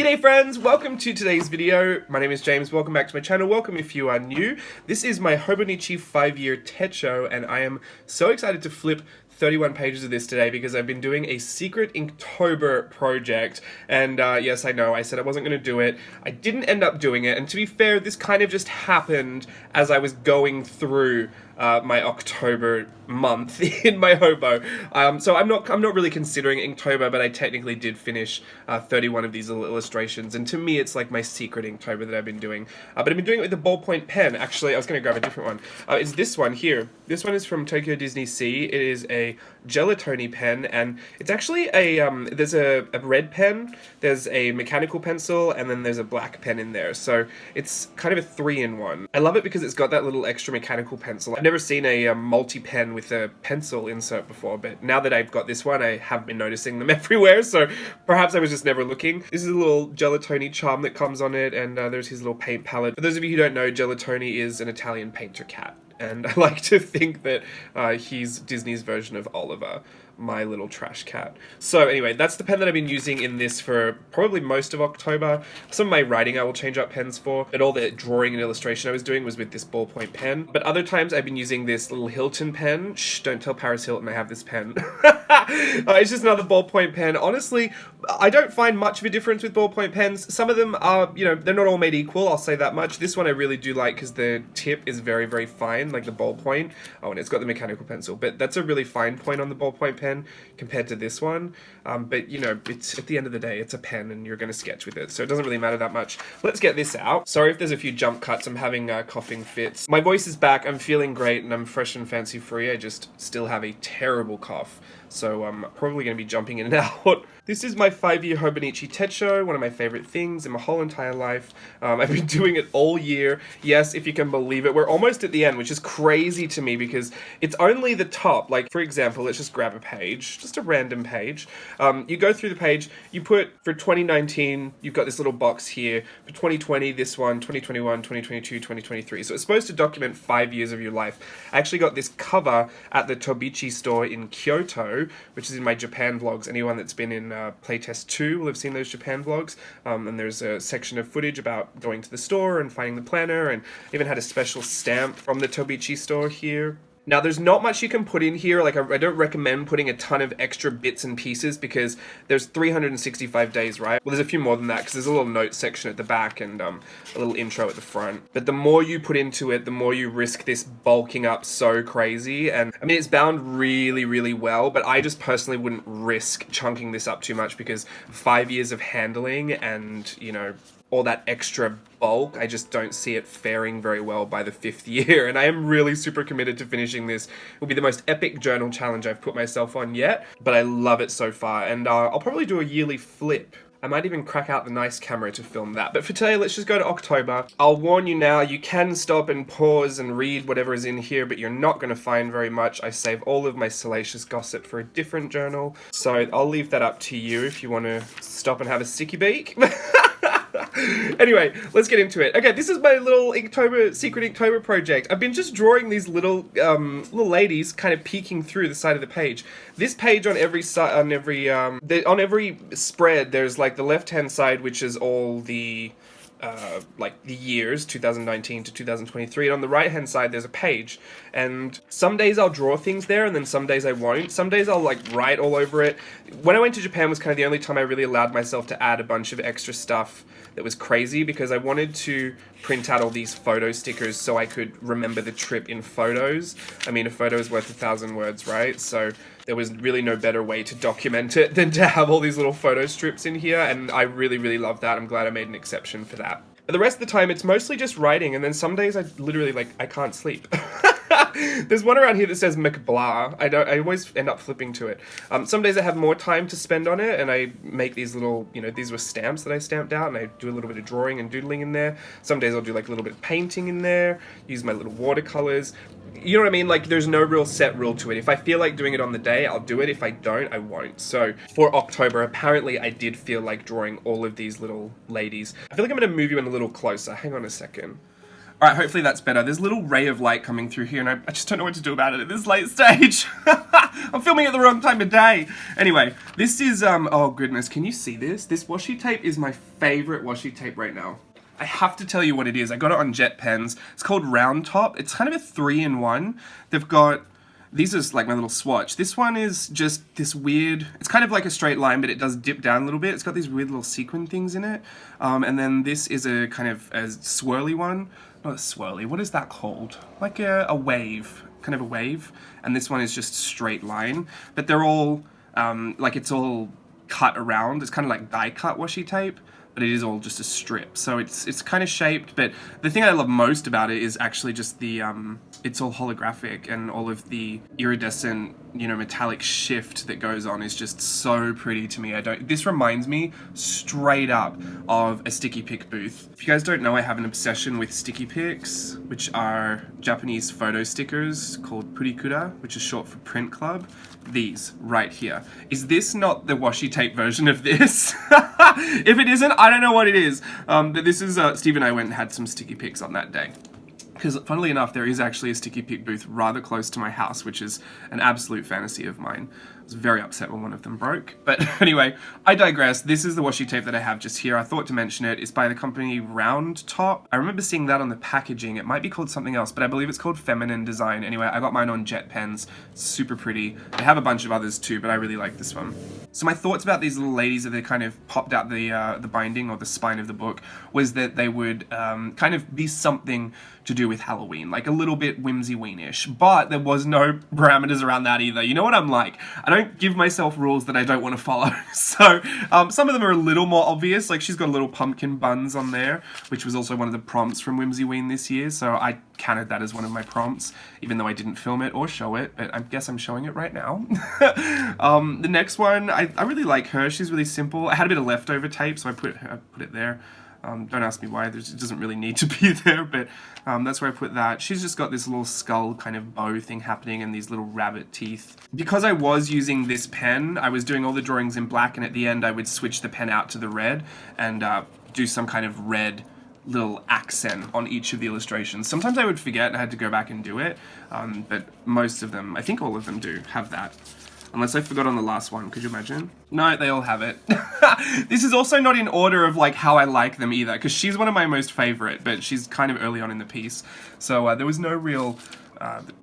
G'day friends, welcome to today's video. My name is James, welcome back to my channel, welcome if you are new. This is my Hobonichi 5-year techo and I am so excited to flip 31 pages of this today because I've been doing a secret Inktober project and yes, I know, I said I wasn't going to do it. I didn't end up doing it, and to be fair, this kind of just happened as I was going through my October month in my hobo. So I'm not really considering Inktober, but I technically did finish 31 of these little illustrations, and to me it's like my secret Inktober that I've been doing. But I've been doing it with a ballpoint pen. Actually, I was going to grab a different one. It's this one here. This one is from Tokyo Disney Sea. It is a gelatoni pen, and it's actually a there's a red pen, there's a mechanical pencil, and then there's a black pen in there. So it's kind of a 3-in-1. I love it because it's got that little extra mechanical pencil. I've never seen a multi-pen with a pencil insert before, but now that I've got this one, I have been noticing them everywhere, so perhaps I was just never looking. This is a little gelatoni charm that comes on it, and there's his little paint palette. For those of you who don't know, gelatoni is an Italian painter cat, and I like to think that he's Disney's version of Oliver, my little trash cat. So anyway, that's the pen that I've been using in this for probably most of October. Some of my writing I will change up pens for, but all the drawing and illustration I was doing was with this ballpoint pen. But other times I've been using this little Hilton pen. Shh, don't tell Paris Hilton I have this pen. It's just another ballpoint pen. Honestly, I don't find much of a difference with ballpoint pens. Some of them are, you know, they're not all made equal, I'll say that much. This one I really do like because the tip is very, very fine, like the ballpoint. Oh, and it's got the mechanical pencil, but that's a really fine point on the ballpoint pen compared to this one. But you know, it's at the end of the day, it's a pen and you're going to sketch with it, so it doesn't really matter that much. Let's get this out. Sorry if there's a few jump cuts, I'm having coughing fits. My voice is back, I'm feeling great, and I'm fresh and fancy free. I just still have a terrible cough, so I'm probably going to be jumping in and out. This is my 5-year Hobonichi techo, one of my favorite things in my whole entire life. I've been doing it all year. Yes, if you can believe it. We're almost at the end, which is crazy to me because it's only the top. Like, for example, let's just grab a page, just a random page. You go through the page, you put, for 2019, you've got this little box here. For 2020, this one, 2021, 2022, 2023. So it's supposed to document 5 years of your life. I actually got this cover at the Tobichi store in Kyoto, which is in my Japan vlogs. Anyone that's been in playtest 2 will have seen those Japan vlogs, and there's a section of footage about going to the store and finding the planner, and even had a special stamp from the Tobichi store here. Now, there's not much you can put in here. Like, I don't recommend putting a ton of extra bits and pieces because there's 365 days, right? Well, there's a few more than that because there's a little note section at the back and a little intro at the front. But the more you put into it, the more you risk this bulking up so crazy. And I mean, it's bound really, really well, but I just personally wouldn't risk chunking this up too much because 5 years of handling and, you know, all that extra bulk, I just don't see it faring very well by the 5th year, and I am really super committed to finishing this. It will be the most epic journal challenge I've put myself on yet, but I love it so far, and I'll probably do a yearly flip. I might even crack out the nice camera to film that. But for today, let's just go to October. I'll warn you now, you can stop and pause and read whatever is in here, but you're not going to find very much. I save all of my salacious gossip for a different journal, so I'll leave that up to you if you want to stop and have a sticky beak. Anyway, let's get into it. Okay, this is my little secret Inktober project. I've been just drawing these little ladies kind of peeking through the side of the page. This page on every side, on every spread, there's like the left-hand side, which is all the like the years 2019 to 2023, and on the right hand side there's a page, and some days I'll draw things there and then some days I won't. Some days I'll like write all over it. When I went to Japan was kind of the only time I really allowed myself to add a bunch of extra stuff that was crazy because I wanted to print out all these photo stickers so I could remember the trip in photos. I mean, a photo is worth 1,000 words, right? So there was really no better way to document it than to have all these little photo strips in here, and I really, really love that. I'm glad I made an exception for that. But the rest of the time, it's mostly just writing, and then some days I literally, like, I can't sleep. There's one around here that says McBlah. I always end up flipping to it. Some days I have more time to spend on it, and I make these little, you know, these were stamps that I stamped out, and I do a little bit of drawing and doodling in there. Some days I'll do like a little bit of painting in there, use my little watercolors. You know what I mean? Like, there's no real set rule to it. If I feel like doing it on the day, I'll do it. If I don't, I won't. So for October, apparently I did feel like drawing all of these little ladies. I feel like I'm going to move you in a little closer. Hang on a second. Alright, hopefully that's better. There's a little ray of light coming through here, and I just don't know what to do about it at this late stage. I'm filming at the wrong time of day. Anyway, this is, oh goodness, can you see this? This washi tape is my favorite washi tape right now. I have to tell you what it is. I got it on Jet Pens. It's called Round Top. It's kind of a 3-in-1. They've got, these are like my little swatch. This one is just this weird, it's kind of like a straight line, but it does dip down a little bit. It's got these weird little sequin things in it. And then this is a kind of a swirly one. Not a swirly, what is that called? Like a wave, kind of a wave. And this one is just straight line. But they're all, like it's all cut around. It's kind of like die cut washi tape, but it is all just a strip. So it's kind of shaped, but the thing I love most about it is actually just the, it's all holographic, and all of the iridescent, you know, metallic shift that goes on is just so pretty to me. This reminds me straight up of a sticky pick booth. If you guys don't know, I have an obsession with sticky picks, which are Japanese photo stickers called purikura, which is short for print club. These right here. Is this not the washi tape version of this? If it isn't, I don't know what it is. But this is, Steve and I went and had some sticky picks on that day. Because funnily enough, there is actually a sticky pick booth rather close to my house, which is an absolute fantasy of mine. I was very upset when one of them broke. But anyway, I digress. This is the washi tape that I have just here. I thought to mention it. It's by the company Round Top. I remember seeing that on the packaging. It might be called something else, but I believe it's called Feminine Design. Anyway, I got mine on Jet Pens. Super pretty. I have a bunch of others too, but I really like this one. So my thoughts about these little ladies that they kind of popped out the binding or the spine of the book was that they would kind of be something to do with Halloween, like a little bit whimsy-weenish, but there was no parameters around that either. You know what I'm like? I don't give myself rules that I don't want to follow. So some of them are a little more obvious, like she's got little pumpkin buns on there, which was also one of the prompts from Whimsy Ween this year, so I counted that as one of my prompts, even though I didn't film it or show it, but I guess I'm showing it right now. The next one, I really like her. She's really simple. I had a bit of leftover tape, so I put it there. Don't ask me why, it doesn't really need to be there, but that's where I put that. She's just got this little skull kind of bow thing happening and these little rabbit teeth. Because I was using this pen, I was doing all the drawings in black, and at the end I would switch the pen out to the red and do some kind of red little accent on each of the illustrations. Sometimes I would forget and I had to go back and do it, but most of them, I think all of them do, have that. Unless I forgot on the last one, could you imagine? No, they all have it. This is also not in order of like how I like them either, because she's one of my most favorite, but she's kind of early on in the piece. So there was no real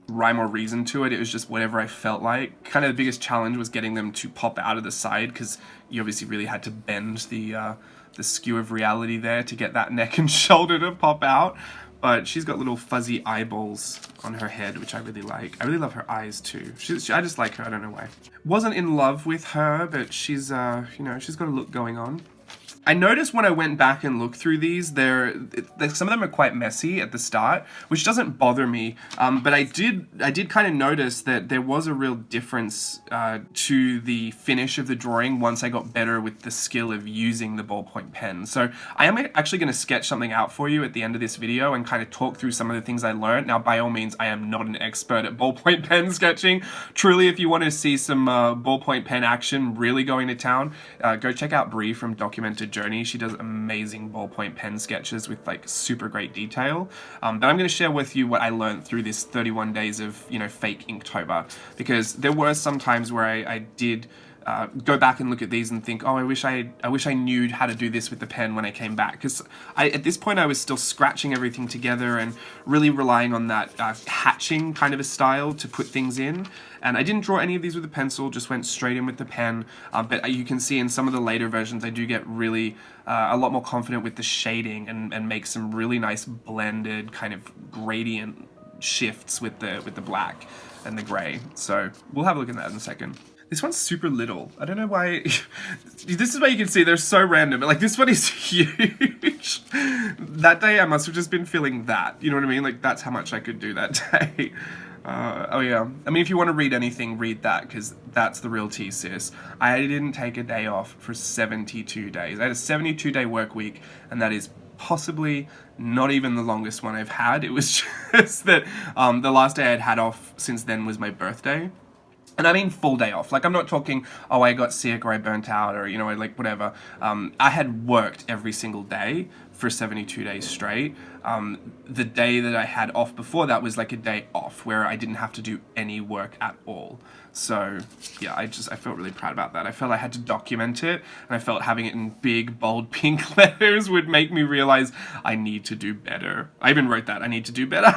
rhyme or reason to it. It was just whatever I felt like. Kind of the biggest challenge was getting them to pop out of the side, because you obviously really had to bend the skew of reality there to get that neck and shoulder to pop out. But she's got little fuzzy eyeballs on her head, which I really like. I really love her eyes too. I just like her, I don't know why. Wasn't in love with her, but she's, you know, she's got a look going on. I noticed when I went back and looked through these, some of them are quite messy at the start, which doesn't bother me. But I did kind of notice that there was a real difference to the finish of the drawing once I got better with the skill of using the ballpoint pen. So I am actually going to sketch something out for you at the end of this video and kind of talk through some of the things I learned. Now, by all means, I am not an expert at ballpoint pen sketching. Truly, if you want to see some ballpoint pen action really going to town, go check out Bree from Documented Journey. She does amazing ballpoint pen sketches with like super great detail. But I'm going to share with you what I learned through this 31 days of, you know, fake Inktober, because there were some times where I did go back and look at these and think, oh, I wish I knew how to do this with the pen when I came back, because at this point I was still scratching everything together and really relying on that hatching kind of a style to put things in. And I didn't draw any of these with a pencil, just went straight in with the pen. But you can see in some of the later versions I do get really a lot more confident with the shading and make some really nice blended kind of gradient shifts with the black and the gray. So we'll have a look at that in a second. This one's super little. I don't know why. This is where you can see they're so random. Like, this one is huge. That day I must have just been feeling that. You know what I mean? Like, that's how much I could do that day. Oh yeah. I mean, if you want to read anything, read that, because that's the real tea, sis. I didn't take a day off for 72 days. I had a 72-day work week, and that is possibly not even the longest one I've had. It was just that the last day I'd had off since then was my birthday. And I mean full day off. Like, I'm not talking, oh, I got sick or I burnt out or, you know, like whatever. I had worked every single day for 72 days straight. The day that I had off before that was like a day off where I didn't have to do any work at all. So yeah, I felt really proud about that. I felt I had to document it, and I felt having it in big, bold pink letters would make me realize I need to do better. I even wrote that, I need to do better.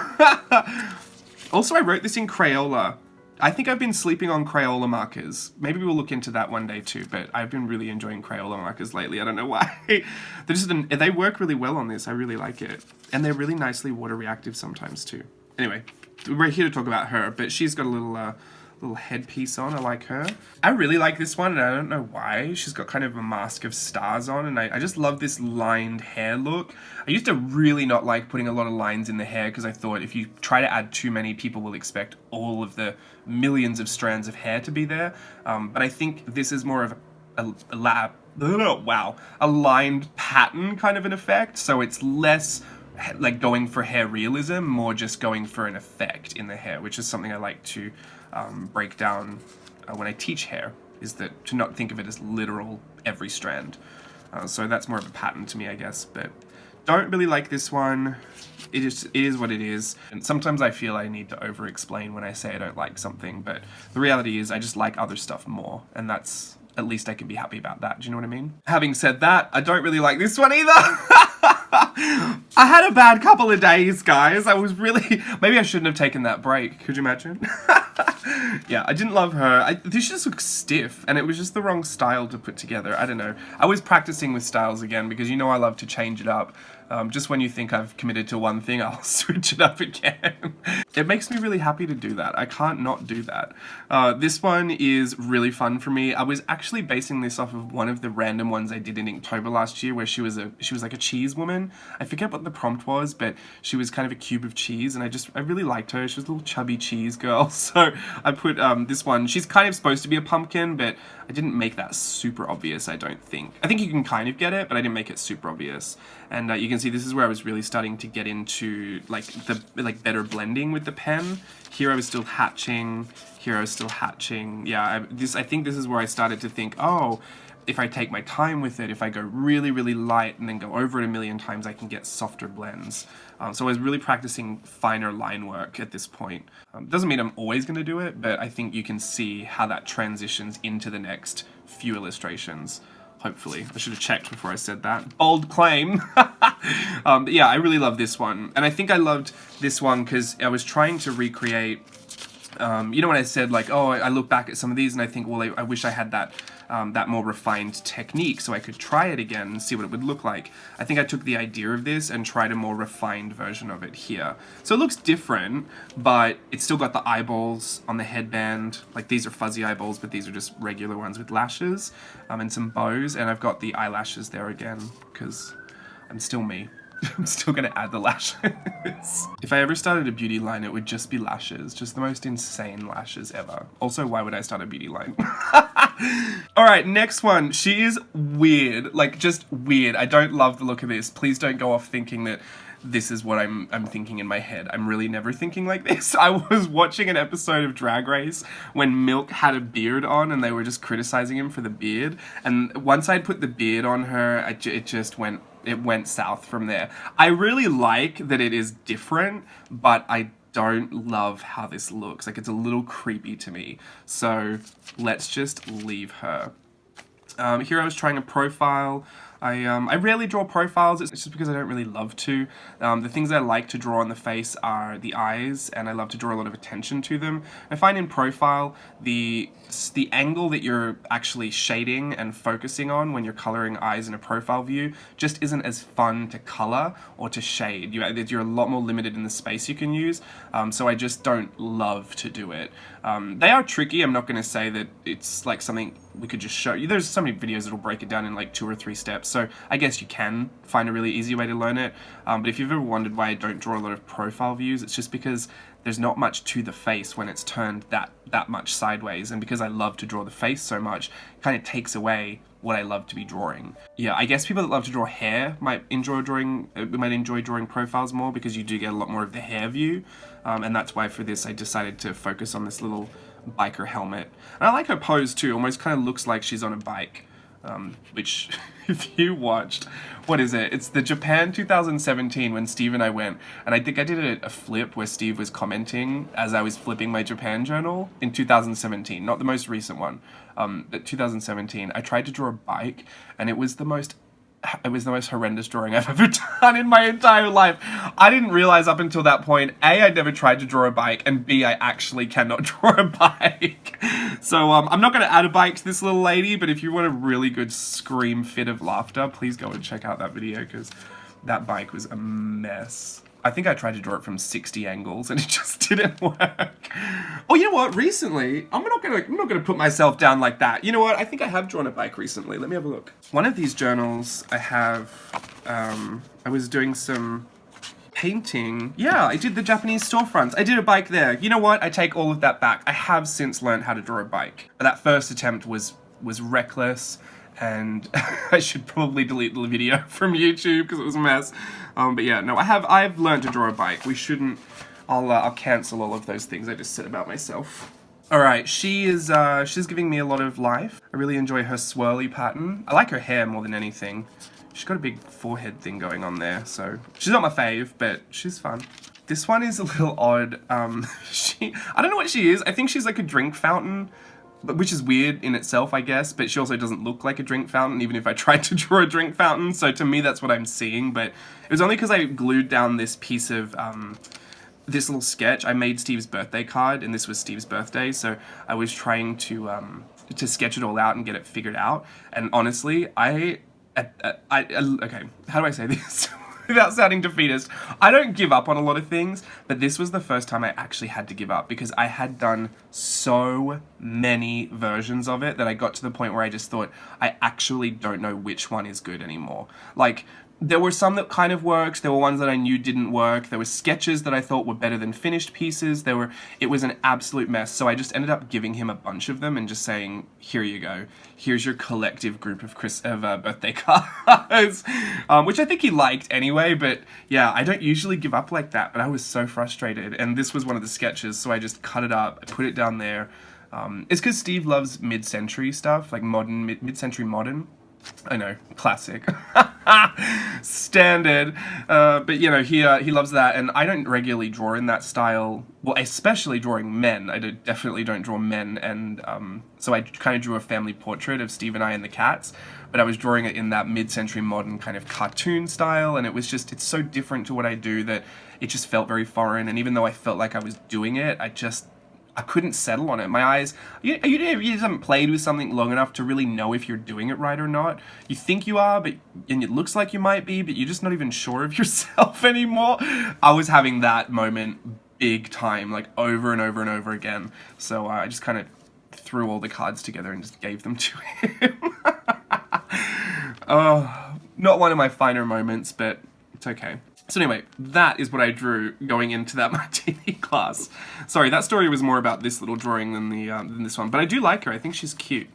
Also, I wrote this in Crayola. I think I've been sleeping on Crayola markers. Maybe we'll look into that one day too, but I've been really enjoying Crayola markers lately. I don't know why. They work really well on this. I really like it. And they're really nicely water reactive sometimes too. Anyway, we're here to talk about her, but she's got a little headpiece on. I like her. I really like this one, and I don't know why. She's got kind of a mask of stars on, and I just love this lined hair look. I used to really not like putting a lot of lines in the hair because I thought if you try to add too many, people will expect all of the millions of strands of hair to be there. But I think this is more of a lined pattern kind of an effect, so it's less like going for hair realism, more just going for an effect in the hair, which is something I like to break down when I teach hair, is that to not think of it as literal every strand. So that's more of a pattern to me, I guess, but don't really like this one. It is what it is. And sometimes I feel I need to over-explain when I say I don't like something, but the reality is I just like other stuff more, and that's, at least I can be happy about that. Do you know what I mean? Having said that, I don't really like this one either. I had a bad couple of days, guys. I was really... Maybe I shouldn't have taken that break. Could you imagine? Yeah, I didn't love her. This just looks stiff, and it was just the wrong style to put together. I don't know. I was practicing with styles again, because you know I love to change it up. Just when you think I've committed to one thing, I'll switch it up again. It makes me really happy to do that. I can't not do that. This one is really fun for me. I was actually basing this off of one of the random ones I did in Inktober last year, where she was like a cheese woman. I forget what the prompt was, but she was kind of a cube of cheese, and I really liked her. She was a little chubby cheese girl, so I put this one. She's kind of supposed to be a pumpkin, but I didn't make that super obvious, I don't think. I think you can kind of get it, but I didn't make it super obvious. And you can see this is where I was really starting to get into like better blending with the pen. Here I was still hatching. Here I was still hatching. Yeah, I think this is where I started to think, oh, if I take my time with it, if I go really, really light and then go over it a million times, I can get softer blends. So I was really practicing finer line work at this point. Doesn't mean I'm always going to do it, but I think you can see how that transitions into the next few illustrations. Hopefully. I should have checked before I said that. Bold claim. But yeah, I really love this one. And I think I loved this one because I was trying to recreate, you know when I said like, oh, I look back at some of these and I think, well, I wish I had that more refined technique so I could try it again and see what it would look like. I think I took the idea of this and tried a more refined version of it here. So it looks different, but it's still got the eyeballs on the headband. Like these are fuzzy eyeballs, but these are just regular ones with lashes and some bows. And I've got the eyelashes there again because I'm still me. I'm still gonna add the lashes. If I ever started a beauty line, it would just be lashes. Just the most insane lashes ever. Also, why would I start a beauty line? Alright, next one. She is weird. Like, just weird. I don't love the look of this. Please don't go off thinking that this is what I'm thinking in my head. I'm really never thinking like this. I was watching an episode of Drag Race when Milk had a beard on and they were just criticizing him for the beard. And once I'd put the beard on her, it just went south from there. I really like that it is different, but I don't love how this looks. Like, it's a little creepy to me. So let's just leave her. Here I was trying a profile. I rarely draw profiles, it's just because I don't really love to. The things I like to draw on the face are the eyes, and I love to draw a lot of attention to them. I find in profile, the angle that you're actually shading and focusing on when you're coloring eyes in a profile view just isn't as fun to color or to shade. You're a lot more limited in the space you can use, so I just don't love to do it. They are tricky. I'm not going to say that it's like something we could just show you. There's so many videos that'll break it down in like 2 or 3 steps, so I guess you can find a really easy way to learn it. But if you've ever wondered why I don't draw a lot of profile views, it's just because there's not much to the face when it's turned that much sideways, and because I love to draw the face so much, it kind of takes away what I love to be drawing. Yeah, I guess people that love to draw hair might enjoy drawing profiles more, because you do get a lot more of the hair view, and that's why for this I decided to focus on this little biker helmet. And I like her pose too, almost kind of looks like she's on a bike. Which, if you watched, what is it? It's the Japan 2017 when Steve and I went, and I think I did a flip where Steve was commenting as I was flipping my Japan journal in 2017, not the most recent one, but 2017. I tried to draw a bike, and it was the most horrendous drawing I've ever done in my entire life. I didn't realize up until that point, A, I'd never tried to draw a bike, and B, I actually cannot draw a bike. So I'm not going to add a bike to this little lady, but if you want a really good scream fit of laughter, please go and check out that video, because that bike was a mess. I think I tried to draw it from 60 angles and it just didn't work. Oh, you know what? Recently, I'm not gonna put myself down like that. You know what? I think I have drawn a bike recently. Let me have a look. One of these journals I have, I was doing some painting. Yeah, I did the Japanese storefronts. I did a bike there. You know what? I take all of that back. I have since learned how to draw a bike. But that first attempt was reckless. And I should probably delete the video from YouTube because it was a mess. But yeah, no, I've learned to draw a bike. We shouldn't. I'll cancel all of those things I just said about myself. All right, she's giving me a lot of life. I really enjoy her swirly pattern. I like her hair more than anything. She's got a big forehead thing going on there, so she's not my fave, but she's fun. This one is a little odd. I don't know what she is. I think she's like a drink fountain, which is weird in itself, I guess, but she also doesn't look like a drink fountain, even if I tried to draw a drink fountain, so to me that's what I'm seeing, but it was only because I glued down this piece of, this little sketch. I made Steve's birthday card, and this was Steve's birthday, so I was trying to sketch it all out and get it figured out, and honestly, okay, how do I say this? Without sounding defeatist, I don't give up on a lot of things, but this was the first time I actually had to give up because I had done so many versions of it that I got to the point where I just thought, I actually don't know which one is good anymore. Like, there were some that kind of worked, there were ones that I knew didn't work, there were sketches that I thought were better than finished pieces, it was an absolute mess, so I just ended up giving him a bunch of them and just saying, here you go, here's your collective group of birthday cards, which I think he liked anyway, but yeah, I don't usually give up like that, but I was so frustrated, and this was one of the sketches, so I just cut it up, I put it down there. It's because Steve loves mid-century stuff, like modern, mid-century modern. I know, classic. Standard. But you know, he loves that, and I don't regularly draw in that style. Well, especially drawing men. I definitely don't draw men, and so I kind of drew a family portrait of Steve and I and the cats, but I was drawing it in that mid-century modern kind of cartoon style, and it's so different to what I do that it just felt very foreign, and even though I felt like I was doing it, I couldn't settle on it. My eyes, you just haven't played with something long enough to really know if you're doing it right or not. You think you are, and it looks like you might be, but you're just not even sure of yourself anymore. I was having that moment big time, like over and over and over again. So I just kind of threw all the cards together and just gave them to him. Oh, not one of my finer moments, but it's okay. So anyway, that is what I drew going into that martini class. Sorry, that story was more about this little drawing than this one, but I do like her. I think she's cute.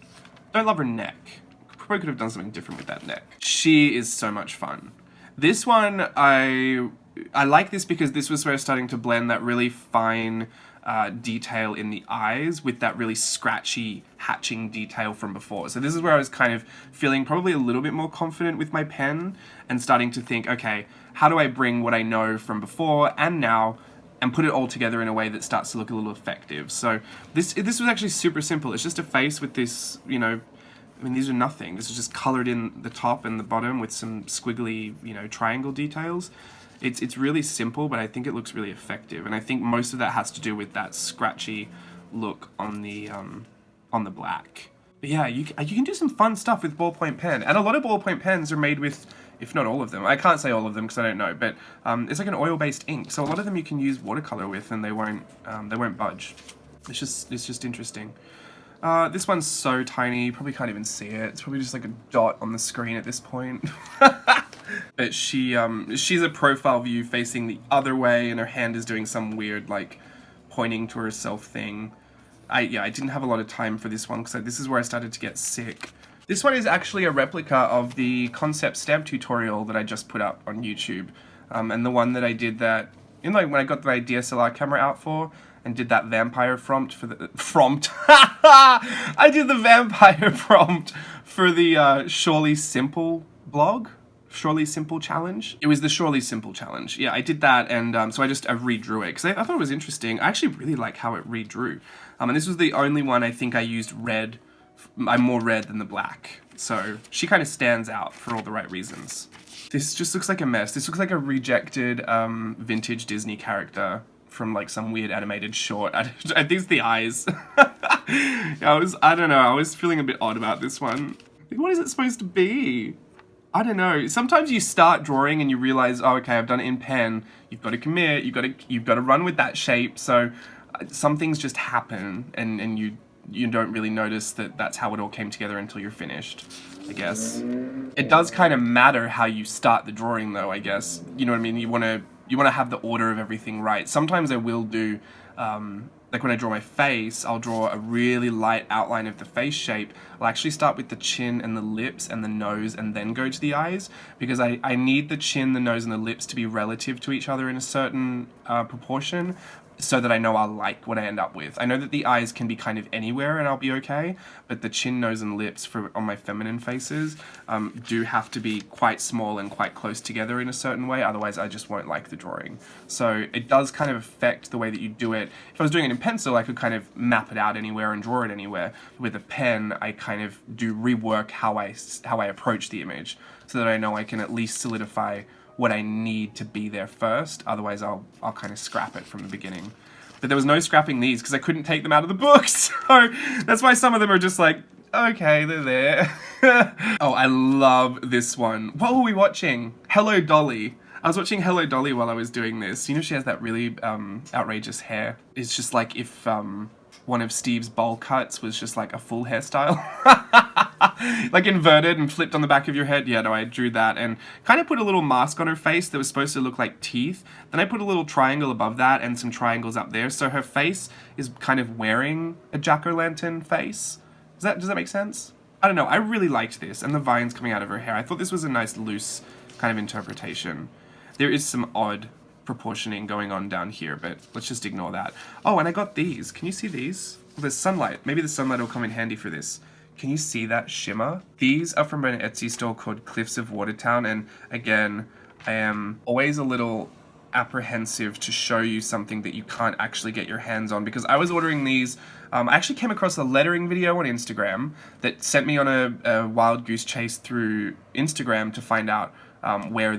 Don't love her neck. Probably could have done something different with that neck. She is so much fun. This one, I like this because this was where I was starting to blend that really fine detail in the eyes with that really scratchy hatching detail from before. So this is where I was kind of feeling probably a little bit more confident with my pen and starting to think, okay, how do I bring what I know from before and now and put it all together in a way that starts to look a little effective. So this was actually super simple. It's just a face with this, you know, I mean, these are nothing. This is just colored in the top and the bottom with some squiggly, you know, triangle details. It's really simple, but I think it looks really effective. And I think most of that has to do with that scratchy look on the black. But yeah, you can do some fun stuff with ballpoint pen. And a lot of ballpoint pens are made with, if not all of them, I can't say all of them because I don't know, but it's like an oil-based ink. So a lot of them you can use watercolor with and they won't budge. It's just interesting. This one's so tiny, you probably can't even see it. It's probably just like a dot on the screen at this point. But she's a profile view facing the other way, and her hand is doing some weird, like, pointing to herself thing. I didn't have a lot of time for this one, because this is where I started to get sick. This one is actually a replica of the concept stamp tutorial that I just put up on YouTube. And the one that I did that, you know, like when I got my DSLR camera out for, and did that vampire prompt for the I did the vampire prompt for the Surely Simple blog. Surely Simple challenge. It was the Surely Simple challenge. Yeah, I did that, and so I redrew it because I thought it was interesting. I actually really like how it redrew. And this was the only one I think I used red. I'm more red than the black, so she kind of stands out for all the right reasons. This just looks like a mess. This looks like a rejected vintage Disney character from like some weird animated short. I think it's the eyes. I don't know. I was feeling a bit odd about this one. What is it supposed to be? I don't know. Sometimes you start drawing and you realize, oh, okay, I've done it in pen. You've got to commit. You've got to run with that shape. So some things just happen, and you don't really notice that that's how it all came together until you're finished, I guess. It does kind of matter how you start the drawing, though, I guess. You know what I mean? You want to have the order of everything right. Sometimes I will do. Like when I draw my face, I'll draw a really light outline of the face shape. I'll actually start with the chin and the lips and the nose and then go to the eyes, because I need the chin, the nose, and the lips to be relative to each other in a certain proportion, so that I know I'll like what I end up with. I know that the eyes can be kind of anywhere and I'll be okay, but the chin, nose, and lips on my feminine faces do have to be quite small and quite close together in a certain way, otherwise I just won't like the drawing. So it does kind of affect the way that you do it. If I was doing it in pencil, I could kind of map it out anywhere and draw it anywhere. With a pen, I kind of do rework how I approach the image, so that I know I can at least solidify what I need to be there first, otherwise I'll kind of scrap it from the beginning. But there was no scrapping these because I couldn't take them out of the book, so that's why some of them are just like, okay, they're there. Oh, I love this one. What were we watching? Hello Dolly. I was watching Hello Dolly while I was doing this. You know, she has that really outrageous hair. It's just like if one of Steve's bowl cuts was just like a full hairstyle. Like inverted and flipped on the back of your head. Yeah, no, I drew that and kind of put a little mask on her face that was supposed to look like teeth. Then I put a little triangle above that and some triangles up there. So her face is kind of wearing a jack-o'-lantern face. Does that make sense? I don't know. I really liked this, and the vines coming out of her hair. I thought this was a nice loose kind of interpretation. There is some odd proportioning going on down here, but let's just ignore that. Oh, and I got these. Can you see these? Well, there's sunlight. Maybe the sunlight will come in handy for this. Can you see that shimmer? These are from an Etsy store called Cliffs of Watertown, and again, I am always a little apprehensive to show you something that you can't actually get your hands on, because I was ordering these. I actually came across a lettering video on Instagram that sent me on a wild goose chase through Instagram to find out where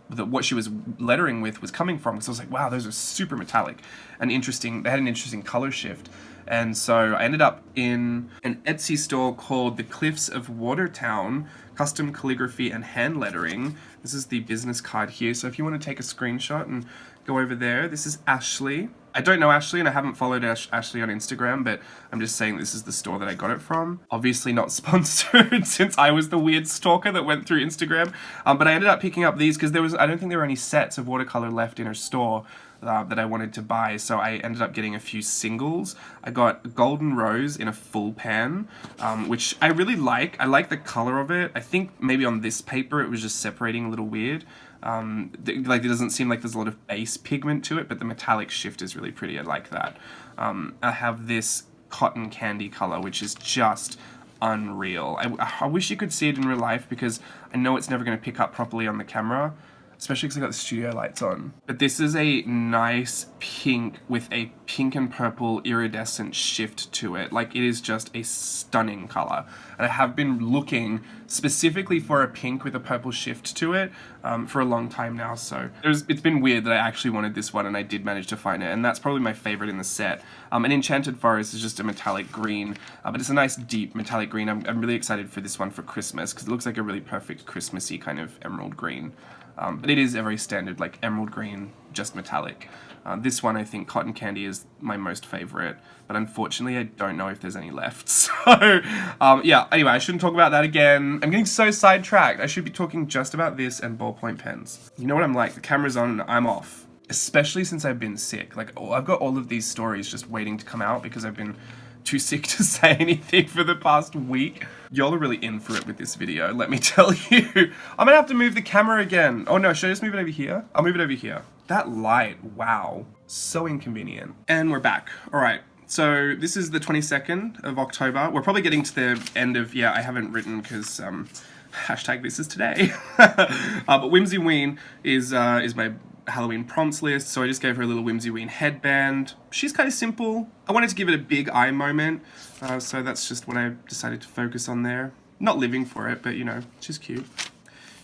what she was lettering with was coming from. So I was like, wow, those are super metallic and interesting. They had an interesting color shift. And so I ended up in an Etsy store called The Cliffs of Watertown, Custom Calligraphy and Hand Lettering. This is the business card here. So if you want to take a screenshot and go over there, this is Ashley. I don't know Ashley, and I haven't followed Ashley on Instagram, but I'm just saying this is the store that I got it from. Obviously not sponsored, since I was the weird stalker that went through Instagram. But I ended up picking up these because I don't think there were any sets of watercolor left in her store that I wanted to buy, so I ended up getting a few singles. I got Golden Rose in a full pan, which I really like. I like the color of it. I think maybe on this paper it was just separating a little weird. Like it doesn't seem like there's a lot of base pigment to it, but the metallic shift is really pretty. I like that. I have this Cotton Candy color, which is just unreal. I wish you could see it in real life, because I know it's never going to pick up properly on the camera, especially because I got the studio lights on. But this is a nice pink with a pink and purple iridescent shift to it. Like, it is just a stunning color. And I have been looking specifically for a pink with a purple shift to it for a long time now. So it's been weird that I actually wanted this one, and I did manage to find it. And that's probably my favorite in the set. And Enchanted Forest is just a metallic green, but it's a nice deep metallic green. I'm really excited for this one for Christmas, because it looks like a really perfect Christmassy kind of emerald green. But it is a very standard, like, emerald green, just metallic. This one, I think, Cotton Candy, is my most favorite, but unfortunately I don't know if there's any left. So, yeah, anyway, I shouldn't talk about that again. I'm getting so sidetracked. I should be talking just about this and ballpoint pens. You know what I'm like? The camera's on and I'm off. Especially since I've been sick. Like, I've got all of these stories just waiting to come out because I've been too sick to say anything for the past week. Y'all are really in for it with this video, let me tell you. I'm gonna have to move the camera again. Oh no, should I just move it over here? I'll move it over here. That light, wow. So inconvenient. And we're back. All right. So this is the 22nd of October. We're probably getting to the end of, I haven't written because hashtag this is today. But Whimsy Ween is my Halloween prompts list. So I just gave her a little Whimsy Ween headband. She's kind of simple. I wanted to give it a big eye moment. So that's just what I decided to focus on there. Not living for it, but she's cute.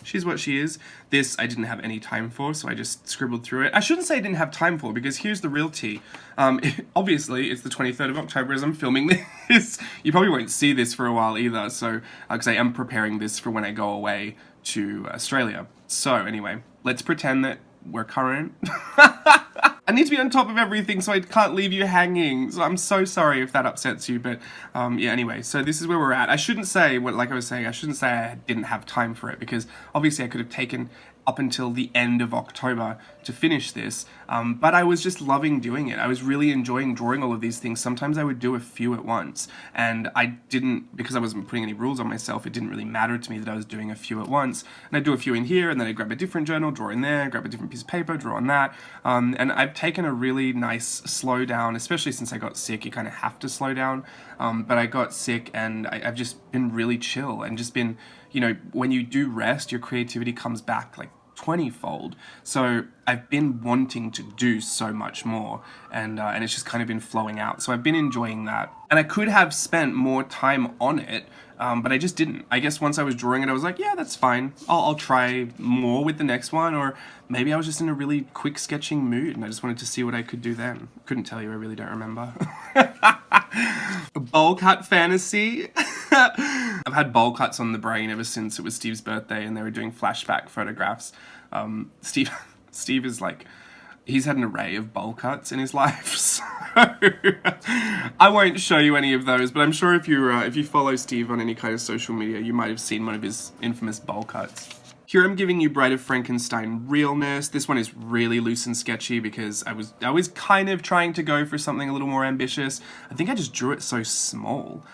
She's what she is. This I didn't have any time for, so I just scribbled through it. I shouldn't say I didn't have time for, because here's the real tea. Obviously, it's the 23rd of October as I'm filming this. You probably won't see this for a while either, so because I am preparing this for when I go away to Australia. So anyway, let's pretend that we're current. I need to be on top of everything, so I can't leave you hanging. So I'm so sorry if that upsets you, but anyway, so this is where we're at. I shouldn't say, like I was saying, I shouldn't say I didn't have time for it, because obviously I could have taken up until the end of October to finish this, but I was just loving doing it. I was really enjoying drawing all of these things. Sometimes I would do a few at once, and I didn't, because I wasn't putting any rules on myself, it didn't really matter to me that I was doing a few at once. And I'd do a few in here, and then I'd grab a different journal, draw in there, grab a different piece of paper, draw on that, and I've taken a really nice slow down, especially since I got sick. You kind of have to slow down, but I got sick, and I've just been really chill, and just been, when you do rest, your creativity comes back like 20-fold. So I've been wanting to do so much more, and it's just kind of been flowing out. So I've been enjoying that, and I could have spent more time on it, but I just didn't. I guess once I was drawing it, I was like, yeah, that's fine. I'll try more with the next one, or maybe I was just in a really quick sketching mood, and I just wanted to see what I could do then. Couldn't tell you, I really don't remember. Bowl cut fantasy. I've had bowl cuts on the brain ever since it was Steve's birthday and they were doing flashback photographs. Steve is like, he's had an array of bowl cuts in his life, so I won't show you any of those, but I'm sure if you follow Steve on any kind of social media, you might have seen one of his infamous bowl cuts. Here I'm giving you Bride of Frankenstein realness. This one is really loose and sketchy because I was kind of trying to go for something a little more ambitious. I think I just drew it so small,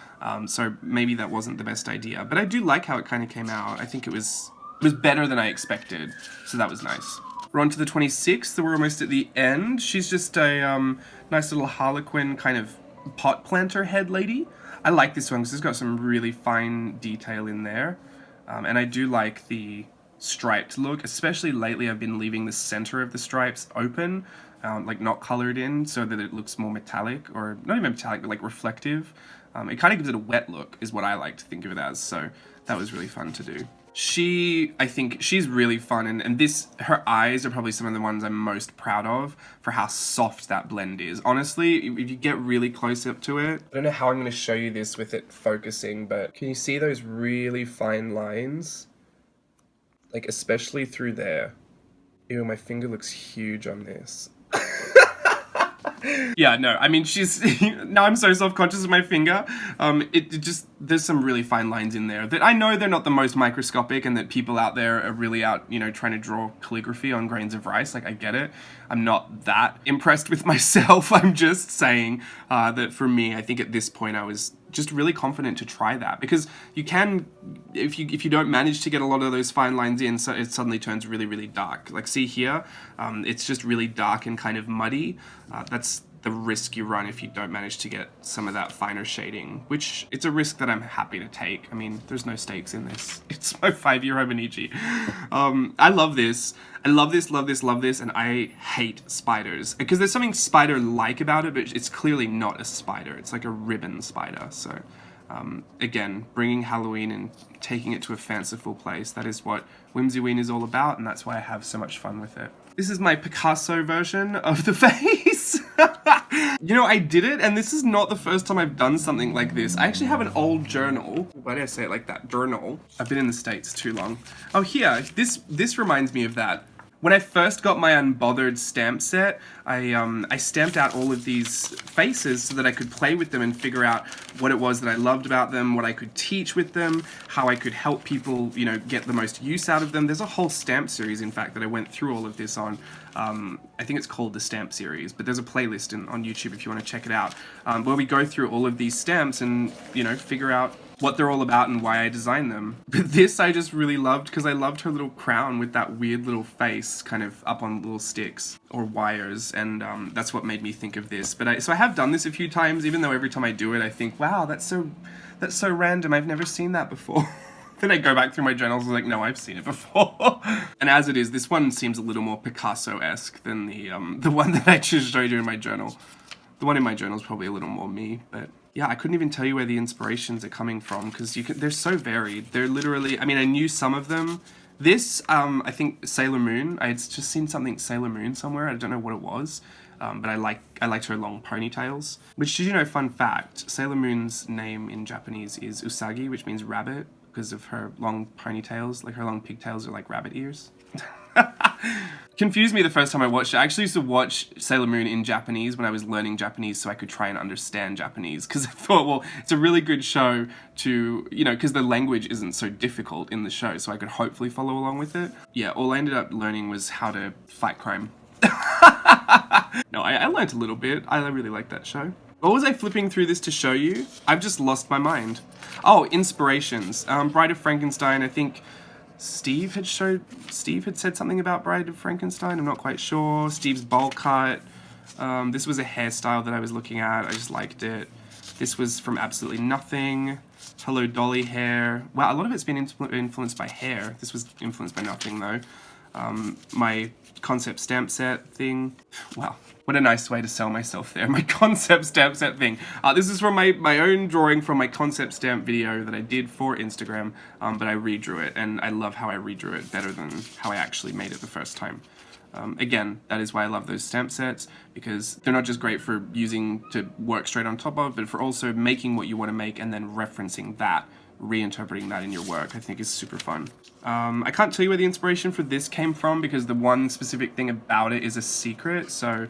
so maybe that wasn't the best idea. But I do like how it kind of came out. I think it was better than I expected, so that was nice. We're on to the 26th, so we're almost at the end. She's just a nice little harlequin kind of pot planter head lady. I like this one because it's got some really fine detail in there, and I do like the striped look. Especially lately I've been leaving the center of the stripes open, like not colored in, so that it looks more metallic, or not even metallic, but like reflective. It kind of gives it a wet look is what I like to think of it as, so that was really fun to do. I think she's really fun, and her eyes are probably some of the ones I'm most proud of for how soft that blend is. Honestly, if you get really close up to it, I don't know how I'm going to show you this with it focusing, but can you see those really fine lines? Like, especially through there. Ew, my finger looks huge on this. Yeah, no, I mean, now I'm so self-conscious of my finger. There's some really fine lines in there that I know they're not the most microscopic, and that people out there are really out, trying to draw calligraphy on grains of rice. Like, I get it. I'm not that impressed with myself. I'm just saying that for me, I think at this point I was just really confident to try that, because you can, if you don't manage to get a lot of those fine lines in, so it suddenly turns really, really dark. Like, see here, it's just really dark and kind of muddy. That's the risk you run if you don't manage to get some of that finer shading, which it's a risk that I'm happy to take. I mean, there's no stakes in this. It's my 5-year Hobonichi. I love this. I love this, love this, love this, and I hate spiders. Because there's something spider-like about it, but it's clearly not a spider. It's like a ribbon spider. So, again, bringing Halloween and taking it to a fanciful place, that is what Whimsy Ween is all about, and that's why I have so much fun with it. This is my Picasso version of the face. I did it, and this is not the first time I've done something like this. I actually have an old journal. Why did I say it like that? Journal. I've been in the States too long. Oh, here. This reminds me of that. When I first got my Unbothered stamp set, I stamped out all of these faces so that I could play with them and figure out what it was that I loved about them, what I could teach with them, how I could help people, get the most use out of them. There's a whole stamp series, in fact, that I went through all of this on. I think it's called the Stamp Series, but there's a playlist on YouTube if you want to check it out, where we go through all of these stamps and, figure out what they're all about and why I designed them. But this I just really loved because I loved her little crown with that weird little face kind of up on little sticks or wires, and that's what made me think of this. But so I have done this a few times, even though every time I do it I think, wow, that's so random, I've never seen that before. Then I go back through my journals and I'm like, no, I've seen it before. And as it is, this one seems a little more Picasso-esque than the one that I just showed you in my journal. The one in my journal is probably a little more me, but yeah, I couldn't even tell you where the inspirations are coming from because they're so varied. They're literally, I mean, I knew some of them. This, I think Sailor Moon, I had just seen something Sailor Moon somewhere, I don't know what it was. But I liked her long ponytails. Which, did you know, fun fact, Sailor Moon's name in Japanese is Usagi, which means rabbit, because of her long ponytails, like her long pigtails are like rabbit ears. Confused me the first time I watched it. I actually used to watch Sailor Moon in Japanese when I was learning Japanese so I could try and understand Japanese, because I thought, well, it's a really good show to, you know, because the language isn't so difficult in the show, so I could hopefully follow along with it. Yeah, all I ended up learning was how to fight crime. No, I learned a little bit. I really liked that show. What was I flipping through this to show you? I've just lost my mind. Oh, inspirations. Bride of Frankenstein, I think Steve had said something about Bride of Frankenstein, I'm not quite sure. Steve's bowl cut. This was a hairstyle that I was looking at, I just liked it. This was from Absolutely Nothing. Hello Dolly hair. Wow, a lot of it's been influenced by hair. This was influenced by nothing though. My concept stamp set thing. Wow, what a nice way to sell myself there. My concept stamp set thing. This is from my own drawing from my concept stamp video that I did for Instagram, but I redrew it, and I love how I redrew it better than how I actually made it the first time. Again, that is why I love those stamp sets, because they're not just great for using to work straight on top of, but for also making what you want to make and then referencing that, reinterpreting that in your work, I think is super fun. I can't tell you where the inspiration for this came from because the one specific thing about it is a secret, so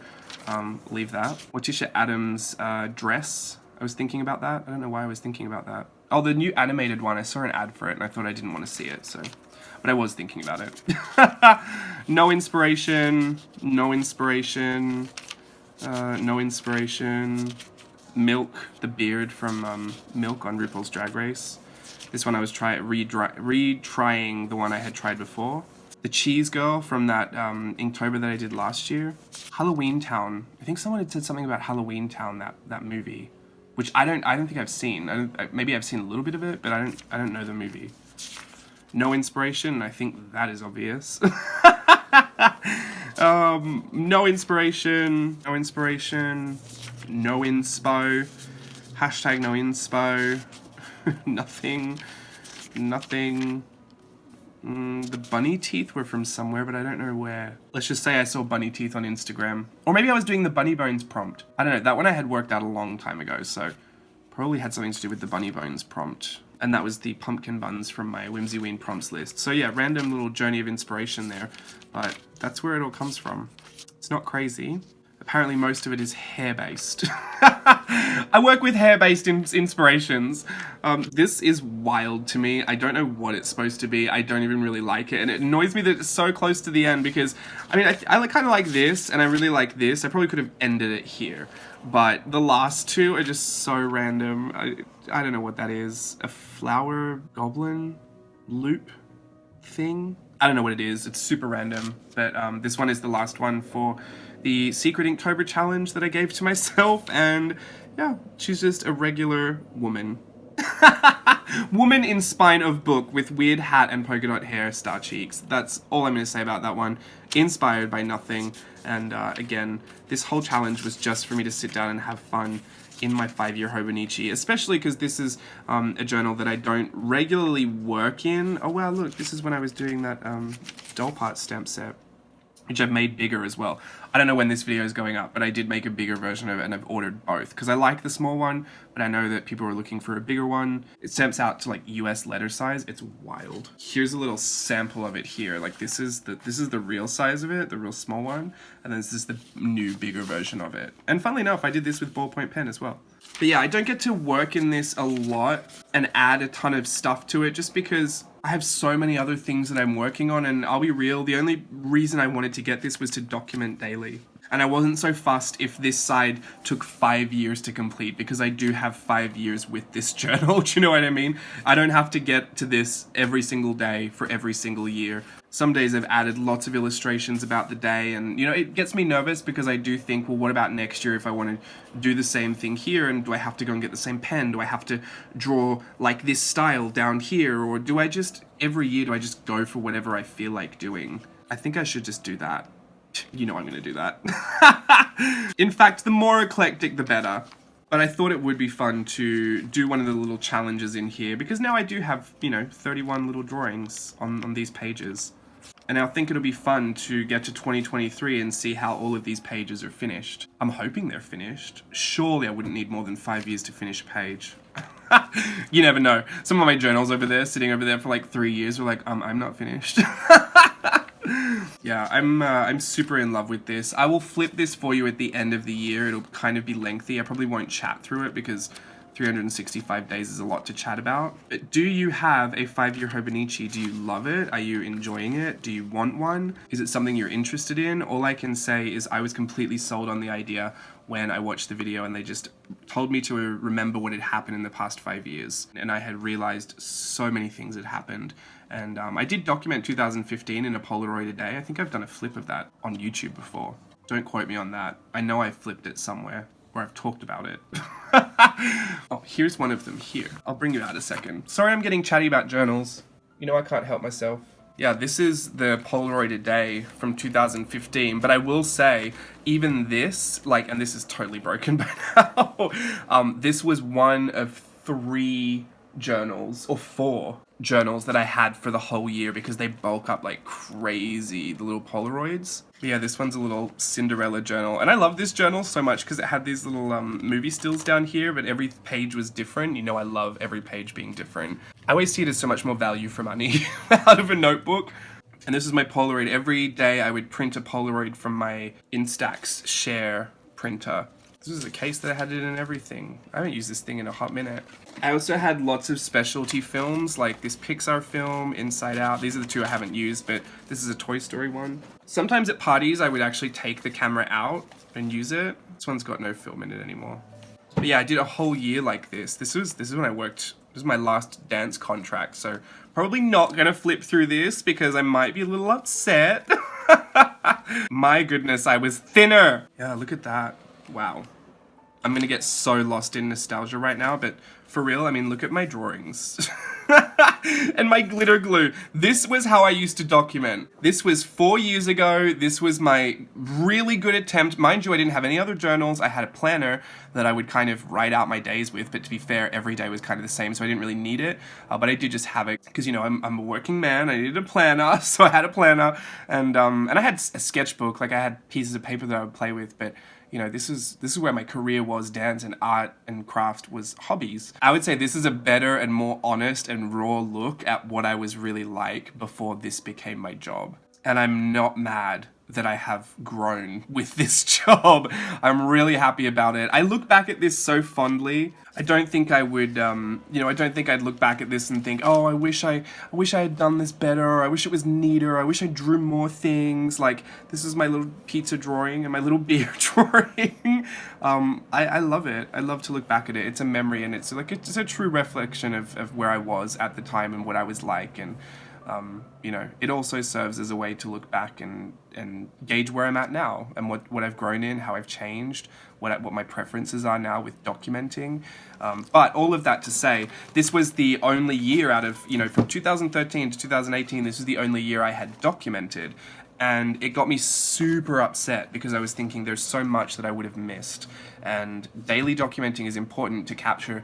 leave that. Morticia Adams' dress, I was thinking about that. I don't know why I was thinking about that. Oh, the new animated one, I saw an ad for it and I thought I didn't want to see it, so... But I was thinking about it. No inspiration, no inspiration, no inspiration. Milk, the beard from Milk on RuPaul's Drag Race. This one I was retrying the one I had tried before. The Cheese Girl from that Inktober that I did last year. Halloween Town. I think someone had said something about Halloween Town, that movie, which I don't think I've seen. Maybe I've seen a little bit of it, but I don't know the movie. No inspiration. I think that is obvious. No inspiration. No inspiration. No inspo. Hashtag no inspo. Nothing. Nothing. The bunny teeth were from somewhere, but I don't know where. Let's just say I saw bunny teeth on Instagram. Or maybe I was doing the bunny bones prompt. I don't know. That one I had worked out a long time ago, so probably had something to do with the bunny bones prompt. And that was the pumpkin buns from my Whimsyween prompts list. So yeah, random little journey of inspiration there, but that's where it all comes from. It's not crazy. Apparently most of it is hair-based. I work with hair-based inspirations. This is wild to me. I don't know what it's supposed to be. I don't even really like it. And it annoys me that it's so close to the end because, I mean, I kind of like this and I really like this. I probably could have ended it here. But the last two are just so random. I don't know what that is. A flower goblin loop thing? I don't know what it is. It's super random. But this one is the last one for the Secret Inktober challenge that I gave to myself. And yeah, she's just a regular woman. Woman in spine of book with weird hat and polka dot hair, star cheeks. That's all I'm going to say about that one. Inspired by nothing. And again, this whole challenge was just for me to sit down and have fun in my 5-year Hobonichi, especially because this is a journal that I don't regularly work in. Oh wow, look, this is when I was doing that doll part stamp set, which I've made bigger as well. I don't know when this video is going up, but I did make a bigger version of it and I've ordered both because I like the small one, but I know that people are looking for a bigger one. It stamps out to like US letter size. It's wild. Here's a little sample of it here. Like this is the real size of it, the real small one, and then this is the new bigger version of it. And funnily enough, I did this with ballpoint pen as well. But yeah, I don't get to work in this a lot and add a ton of stuff to it just because I have so many other things that I'm working on, and I'll be real, the only reason I wanted to get this was to document daily. And I wasn't so fussed if this side took 5 years to complete, because I do have 5 years with this journal. Do you know what I mean? I don't have to get to this every single day for every single year. Some days I've added lots of illustrations about the day, and it gets me nervous because I do think, well, what about next year if I want to do the same thing here, and do I have to go and get the same pen? Do I have to draw like this style down here, or do I just, every year, do I just go for whatever I feel like doing? I think I should just do that. I'm going to do that. In fact, the more eclectic, the better. But I thought it would be fun to do one of the little challenges in here, because now I do have, 31 little drawings on these pages. And I think it'll be fun to get to 2023 and see how all of these pages are finished. I'm hoping they're finished. Surely I wouldn't need more than 5 years to finish a page. You never know. Some of my journals over there, sitting over there for like 3 years, were like, I'm not finished. Yeah, I'm super in love with this. I will flip this for you at the end of the year. It'll kind of be lengthy. I probably won't chat through it because 365 days is a lot to chat about. But do you have a 5-year Hobonichi? Do you love it? Are you enjoying it? Do you want one? Is it something you're interested in? All I can say is I was completely sold on the idea when I watched the video and they just told me to remember what had happened in the past 5 years. And I had realized so many things had happened. And I did document 2015 in a Polaroid a day. I think I've done a flip of that on YouTube before. Don't quote me on that. I know I flipped it somewhere, or I've talked about it. Oh, here's one of them here. I'll bring you out a second. Sorry I'm getting chatty about journals. I can't help myself. Yeah, this is the Polaroid a day from 2015, but I will say, even this, and this is totally broken by now, this was one of 3 journals, or 4 journals that I had for the whole year, because they bulk up like crazy, the little Polaroids. But yeah, this one's a little Cinderella journal, and I love this journal so much because it had these little movie stills down here, but every page was different. I love every page being different. I always see it as so much more value for money out of a notebook. And this is my Polaroid. Every day I would print a Polaroid from my Instax Share printer. This is a case that I had it in everything. I haven't used this thing in a hot minute. I also had lots of specialty films, like this Pixar film, Inside Out. These are the 2 I haven't used, but this is a Toy Story one. Sometimes at parties, I would actually take the camera out and use it. This one's got no film in it anymore. But yeah, I did a whole year like this. This is when I worked. This is my last dance contract, so probably not gonna flip through this because I might be a little upset. My goodness, I was thinner. Yeah, look at that. Wow. I'm gonna get so lost in nostalgia right now, but for real, look at my drawings. And my glitter glue. This was how I used to document. This was 4 years ago. This was my really good attempt. Mind you, I didn't have any other journals. I had a planner that I would kind of write out my days with, but to be fair, every day was kind of the same, so I didn't really need it. But I did just have it, because, I'm a working man. I needed a planner, so I had a planner. And I had a sketchbook. I had pieces of paper that I would play with, but this is where my career was. Dance and art and craft was hobbies. I would say this is a better and more honest and raw look at what I was really like before this became my job. And I'm not mad that I have grown with this job. I'm really happy about it. I look back at this so fondly. I don't think I would, I don't think I'd look back at this and think, oh, I wish I had done this better, or I wish it was neater, I wish I drew more things. This is my little pizza drawing and my little beer drawing. I love it. I love to look back at it. It's a memory, and it's a true reflection of where I was at the time and what I was like, and it also serves as a way to look back and gauge where I'm at now and what I've grown in, how I've changed, what my preferences are now with documenting. But all of that to say, this was the only year out of, from 2013 to 2018, this was the only year I had documented. And it got me super upset because I was thinking there's so much that I would have missed. And daily documenting is important to capture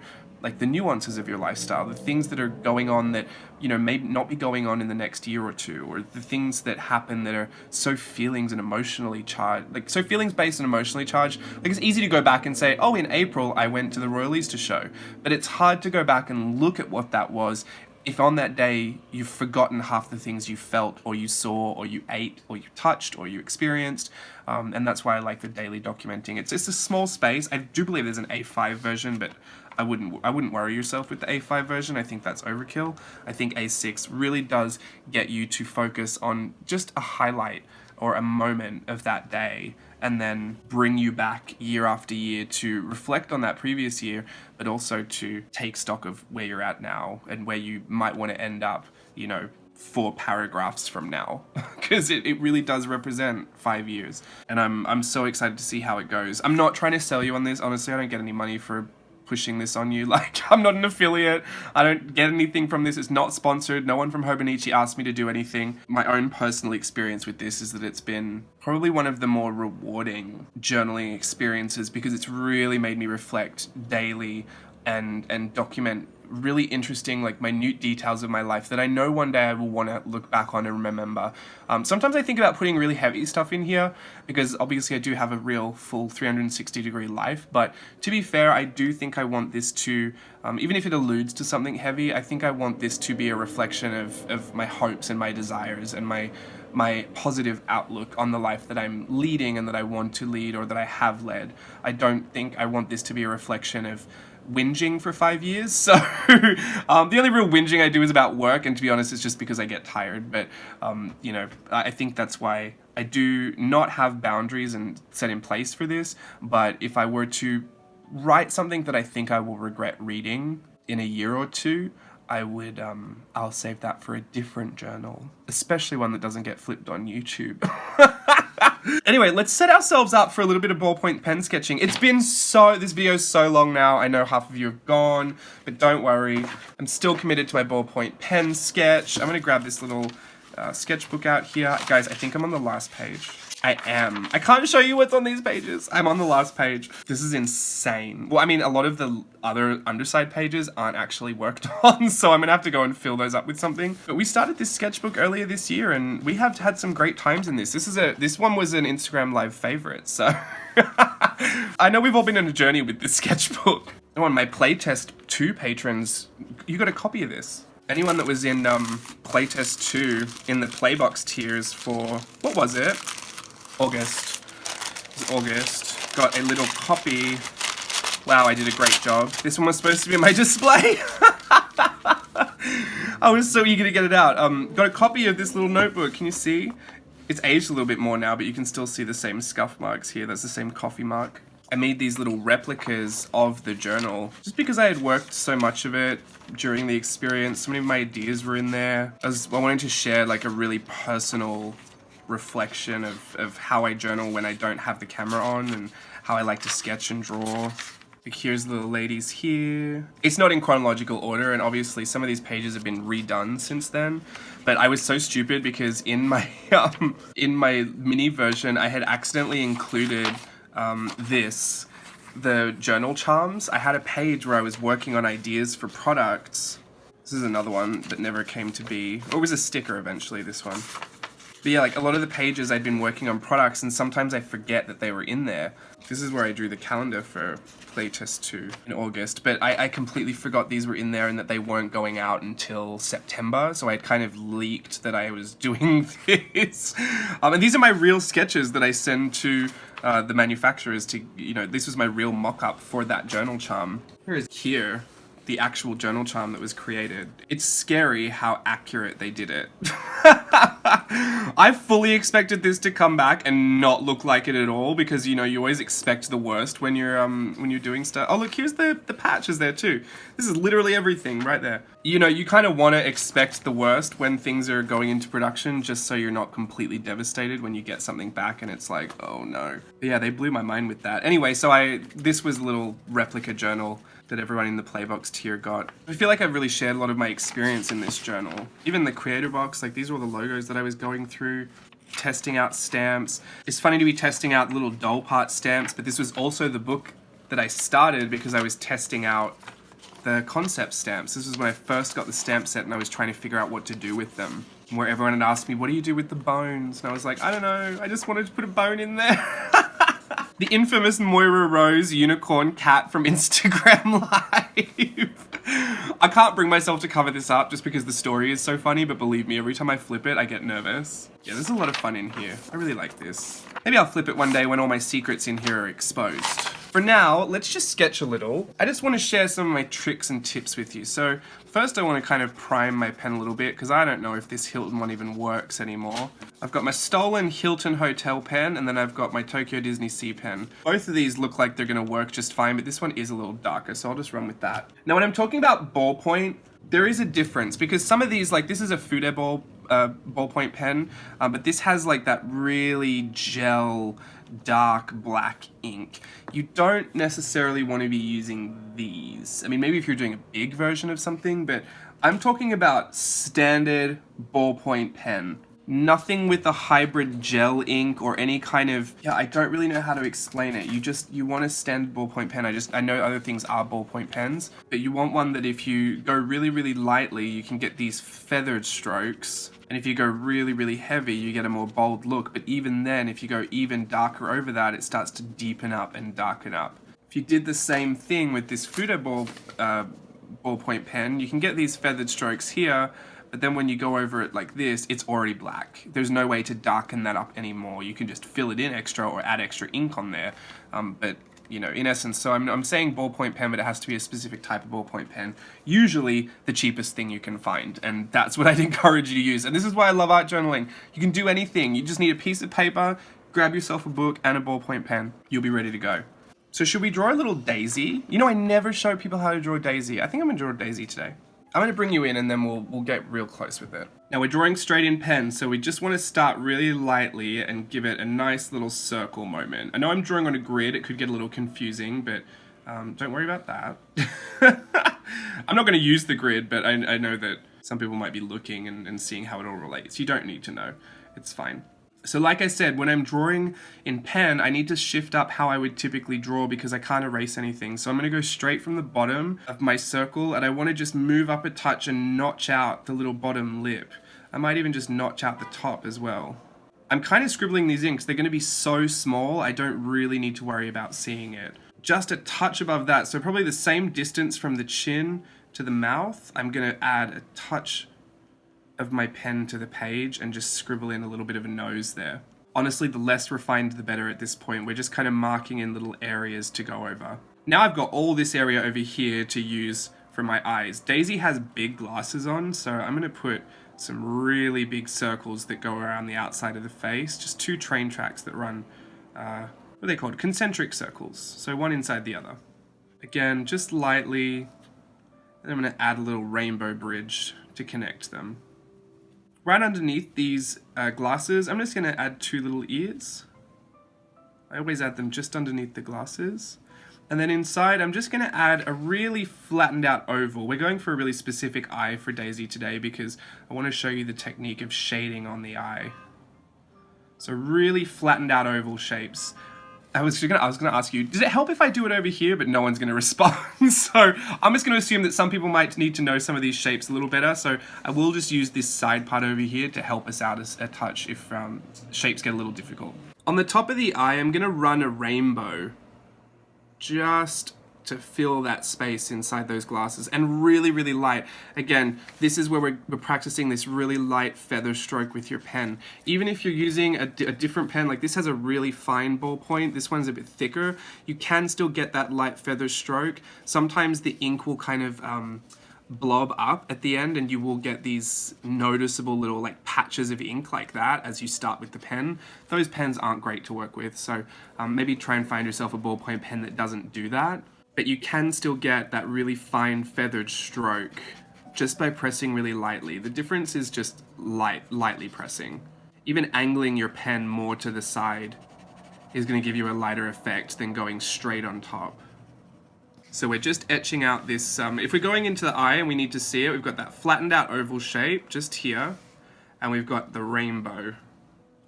the nuances of your lifestyle, the things that are going on that, may not be going on in the next year or two, or the things that happen that are so feelings and emotionally charged, so feelings based and emotionally charged. It's easy to go back and say, oh, in April I went to the Royal Easter Show, but it's hard to go back and look at what that was if on that day you've forgotten half the things you felt or you saw or you ate or you touched or you experienced. And that's why I like the daily documenting. It's a small space. I do believe there's an A5 version, but I wouldn't worry yourself with the A5 version. I think that's overkill. I think A6 really does get you to focus on just a highlight or a moment of that day and then bring you back year after year to reflect on that previous year, but also to take stock of where you're at now and where you might want to end up, you know, 4 paragraphs from now, because it really does represent 5 years. And I'm so excited to see how it goes. I'm not trying to sell you on this. Honestly, I don't get any money for pushing this on you. Like, I'm not an affiliate. I don't get anything from this. It's not sponsored. No one from Hobonichi asked me to do anything. My own personal experience with this is that it's been probably one of the more rewarding journaling experiences, because it's really made me reflect daily and document really interesting, like, minute details of my life that I know one day I will want to look back on and remember. Sometimes I think about putting really heavy stuff in here, because obviously I do have a real full 360-degree life, but to be fair, I do think I want this to, even if it alludes to something heavy, I think I want this to be a reflection of my hopes and my desires and my positive outlook on the life that I'm leading and that I want to lead, or that I have led. I don't think I want this to be a reflection of whinging for 5 years. So the only real whinging I do is about work, and to be honest, it's just because I get tired. But you know, I think that's why I do not have boundaries and set in place for this. But if I were to write something that I think I will regret reading in a year or two, I would, I'll save that for a different journal, especially one that doesn't get flipped on YouTube. Anyway, let's set ourselves up for a little bit of ballpoint pen sketching. It's been this video's so long now. I know half of you have gone, but don't worry. I'm still committed to my ballpoint pen sketch. I'm gonna grab this little sketchbook out here. Guys, I think I'm on the last page. I am. I can't show you what's on these pages. I'm on the last page. This is insane. Well, I mean, a lot of the other underside pages aren't actually worked on, so I'm gonna have to go and fill those up with something. But we started this sketchbook earlier this year, and we have had some great times in this. This one was an Instagram live favorite, so I know we've all been on a journey with this sketchbook. Oh, and my playtest 2 patrons, you got a copy of this. Anyone that was in playtest 2 in the Playbox tiers for, what was it? August, got a little copy. Wow, I did a great job. This one was supposed to be in my display. I was so eager to get it out. Got a copy of this little notebook. Can you see? It's aged a little bit more now, but you can still see the same scuff marks here. That's the same coffee mark. I made these little replicas of the journal just because I had worked so much of it during the experience. So many of my ideas were in there. I wanted to share like a really personal reflection of how I journal when I don't have the camera on, and how I like to sketch and draw. Like, here's the ladies here. It's not in chronological order, and obviously some of these pages have been redone since then, but I was so stupid because in my mini version I had accidentally included the journal charms. I had a page where I was working on ideas for products. This is another one that never came to be, or it was a sticker eventually, this one. But yeah, like a lot of the pages I'd been working on products, and sometimes I forget that they were in there. This is where I drew the calendar for playtest 2 in August, but I completely forgot these were in there and that they weren't going out until September, so I'd kind of leaked that I was doing this. And these are my real sketches that I send to the manufacturers to, you know, this was my real mock-up for that journal charm. Here, the actual journal charm that was created. It's scary how accurate they did it. I fully expected this to come back and not look like it at all, because, you know, you always expect the worst when you're doing stuff. Oh look, here's the patches there too. This is literally everything right there. You know, you kind of want to expect the worst when things are going into production, just so you're not completely devastated when you get something back and it's like, oh no. But yeah, they blew my mind with that. Anyway, so this was a little replica journal that everyone in the Playbox tier got. I feel like I've really shared a lot of my experience in this journal. Even the creator box, like these were all the logos that I was going through, testing out stamps. It's funny to be testing out little doll part stamps, but this was also the book that I started because I was testing out the concept stamps. This was when I first got the stamp set and I was trying to figure out what to do with them. Where everyone had asked me, what do you do with the bones? And I was like, I don't know, I just wanted to put a bone in there. The infamous Moira Rose unicorn cat from Instagram Live. I can't bring myself to cover this up just because the story is so funny, but believe me, every time I flip it, I get nervous. Yeah, there's a lot of fun in here. I really like this. Maybe I'll flip it one day when all my secrets in here are exposed. For now, let's just sketch a little. I just want to share some of my tricks and tips with you. So first I want to kind of prime my pen a little bit because I don't know if this Hilton one even works anymore. I've got my stolen Hilton Hotel pen and then I've got my Tokyo Disney Sea pen. Both of these look like they're going to work just fine, but this one is a little darker, so I'll just run with that. Now when I'm talking about ballpoint, there is a difference because some of these, like this is a Fude ballpoint pen, but this has like that really gel dark black ink. You don't necessarily want to be using these. I mean, maybe if you're doing a big version of something, but I'm talking about standard ballpoint pen. Nothing with a hybrid gel ink or any kind of, I don't really know how to explain it. You want a standard ballpoint pen. I know other things are ballpoint pens, but you want one that if you go really, really lightly, you can get these feathered strokes. And if you go really, really heavy, you get a more bold look. But even then, if you go even darker over that, it starts to deepen up and darken up. If you did the same thing with this Fude ballpoint pen, you can get these feathered strokes here, but then when you go over it like this, it's already black. There's no way to darken that up anymore. You can just fill it in extra or add extra ink on there. But you know, in essence, so I'm saying ballpoint pen, but it has to be a specific type of ballpoint pen. Usually the cheapest thing you can find, and that's what I'd encourage you to use. And this is why I love art journaling. You can do anything. You just need a piece of paper, grab yourself a book and a ballpoint pen. You'll be ready to go. So should we draw a little daisy? You know, I never show people how to draw a daisy. I think I'm gonna draw a daisy today. I'm gonna bring you in and then we'll get real close with it. Now we're drawing straight in pen, so we just wanna start really lightly and give it a nice little circle moment. I know I'm drawing on a grid, it could get a little confusing, but don't worry about that. I'm not gonna use the grid, but I know that some people might be looking and seeing how it all relates. You don't need to know, it's fine. So like I said, when I'm drawing in pen, I need to shift up how I would typically draw because I can't erase anything. So I'm going to go straight from the bottom of my circle and I want to just move up a touch and notch out the little bottom lip. I might even just notch out the top as well. I'm kind of scribbling these in because they're going to be so small, I don't really need to worry about seeing it. Just a touch above that, so probably the same distance from the chin to the mouth, I'm going to add a touch of my pen to the page and just scribble in a little bit of a nose there. Honestly, the less refined the better at this point. We're just kind of marking in little areas to go over. Now I've got all this area over here to use for my eyes. Daisy has big glasses on, so I'm gonna put some really big circles that go around the outside of the face. Just 2 train tracks that run, what are they called? Concentric circles. So one inside the other. Again, just lightly, and I'm gonna add a little rainbow bridge to connect them. Right underneath these glasses, I'm just going to add 2 little ears. I always add them just underneath the glasses. And then inside, I'm just going to add a really flattened out oval. We're going for a really specific eye for Daisy today because I want to show you the technique of shading on the eye. So really flattened out oval shapes. I was gonna ask you, does it help if I do it over here? But no one's gonna respond. So I'm just gonna assume that some people might need to know some of these shapes a little better. So I will just use this side part over here to help us out a touch if shapes get a little difficult. On the top of the eye, I'm gonna run a rainbow just to fill that space inside those glasses, and really, really light. Again, this is where we're practicing this really light feather stroke with your pen. Even if you're using a different pen, like this has a really fine ballpoint, this one's a bit thicker, you can still get that light feather stroke. Sometimes the ink will kind of blob up at the end and you will get these noticeable little like patches of ink like that as you start with the pen. Those pens aren't great to work with, so maybe try and find yourself a ballpoint pen that doesn't do that. But you can still get that really fine feathered stroke just by pressing really lightly. The difference is just lightly pressing. Even angling your pen more to the side is going to give you a lighter effect than going straight on top. So we're just etching out this, if we're going into the eye and we need to see it, we've got that flattened out oval shape just here, and we've got the rainbow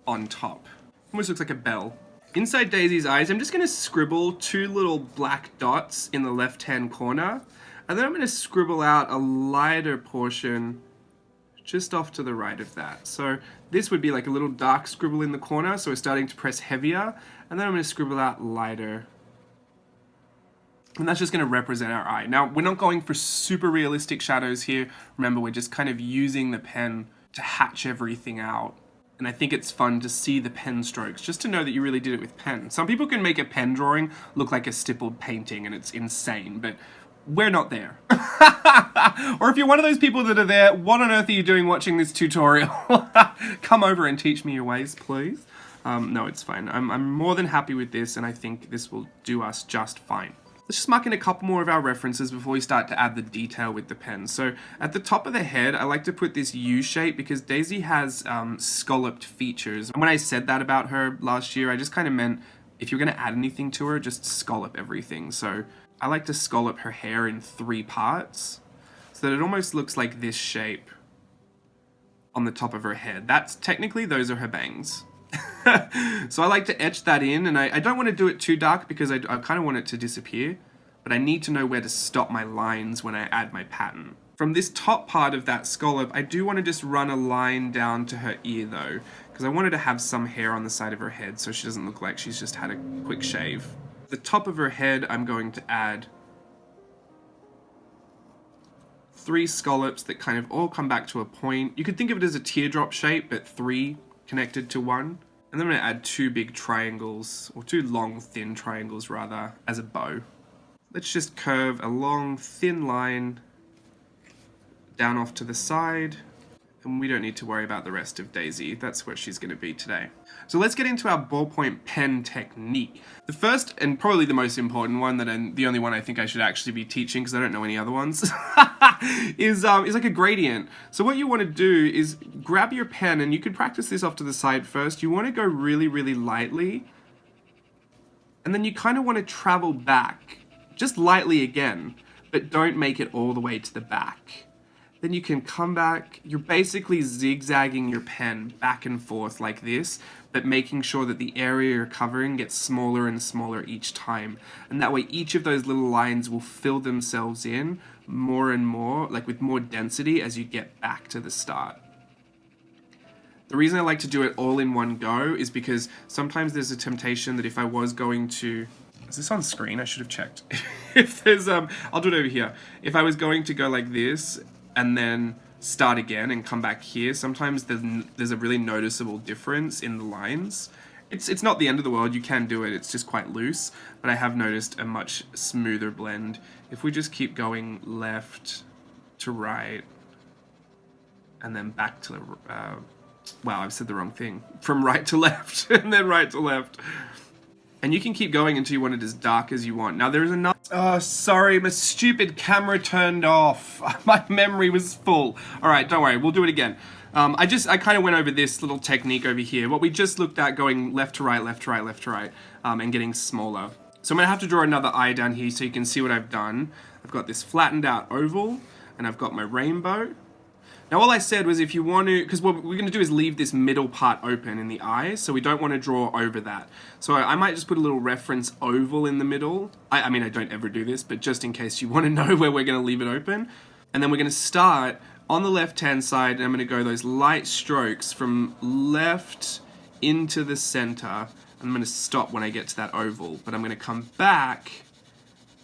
on top. Almost looks like a bell. Inside Daisy's eyes, I'm just going to scribble 2 little black dots in the left-hand corner, and then I'm going to scribble out a lighter portion just off to the right of that. So this would be like a little dark scribble in the corner, so we're starting to press heavier, and then I'm going to scribble out lighter. And that's just going to represent our eye. Now, we're not going for super realistic shadows here. Remember, we're just kind of using the pen to hatch everything out. And I think it's fun to see the pen strokes, just to know that you really did it with pen. Some people can make a pen drawing look like a stippled painting, and it's insane, but we're not there. Or if you're one of those people that are there, what on earth are you doing watching this tutorial? Come over and teach me your ways, please. No, it's fine. I'm more than happy with this, and I think this will do us just fine. Let's just mark in a couple more of our references before we start to add the detail with the pen. So at the top of the head, I like to put this U shape because Daisy has scalloped features. And when I said that about her last year, I just kind of meant if you're going to add anything to her, just scallop everything. So I like to scallop her hair in 3 parts so that it almost looks like this shape on the top of her head. That's technically, those are her bangs. So I like to etch that in, and I don't want to do it too dark because I kind of want it to disappear, but I need to know where to stop my lines when I add my pattern. From this top part of that scallop, I do want to just run a line down to her ear though, because I wanted to have some hair on the side of her head so she doesn't look like she's just had a quick shave. The top of her head, I'm going to add 3 scallops that kind of all come back to a point. You could think of it as a teardrop shape, but 3 connected to 1. And then I'm going to add 2 big triangles, or 2 long, thin triangles rather, as a bow. Let's just curve a long, thin line down off to the side, and we don't need to worry about the rest of Daisy. That's where she's going to be today. So let's get into our ballpoint pen technique. The first, and probably the most important one, the only one I think I should actually be teaching because I don't know any other ones, is like a gradient. So what you want to do is grab your pen, and you can practice this off to the side first. You want to go really, really lightly, and then you kind of want to travel back, just lightly again, but don't make it all the way to the back. Then you can come back. You're basically zigzagging your pen back and forth like this, but making sure that the area you're covering gets smaller and smaller each time. And that way each of those little lines will fill themselves in more and more, like with more density as you get back to the start. The reason I like to do it all in one go is because sometimes there's a temptation that if I was going to... Is this on screen? I should have checked. If there's... I'll do it over here. If I was going to go like this and then start again and come back here, sometimes there's a really noticeable difference in the lines. It's not the end of the world, you can do it, it's just quite loose, but I have noticed a much smoother blend. If we just keep going left to right, and then back to the, wow, I've said the wrong thing. From right to left, and then right to left. And you can keep going until you want it as dark as you want. Now there is another... Oh, sorry, my stupid camera turned off. My memory was full. All right, don't worry, we'll do it again. I kind of went over this little technique over here. What we just looked at, going left to right, left to right, left to right, and getting smaller. So I'm gonna have to draw another eye down here so you can see what I've done. I've got this flattened out oval, and I've got my rainbow. Now all I said was if you want to, because what we're going to do is leave this middle part open in the eye, so we don't want to draw over that. So I might just put a little reference oval in the middle. I mean, I don't ever do this, but just in case you want to know where we're going to leave it open. And then we're going to start on the left-hand side, and I'm going to go those light strokes from left into the center. I'm going to stop when I get to that oval, but I'm going to come back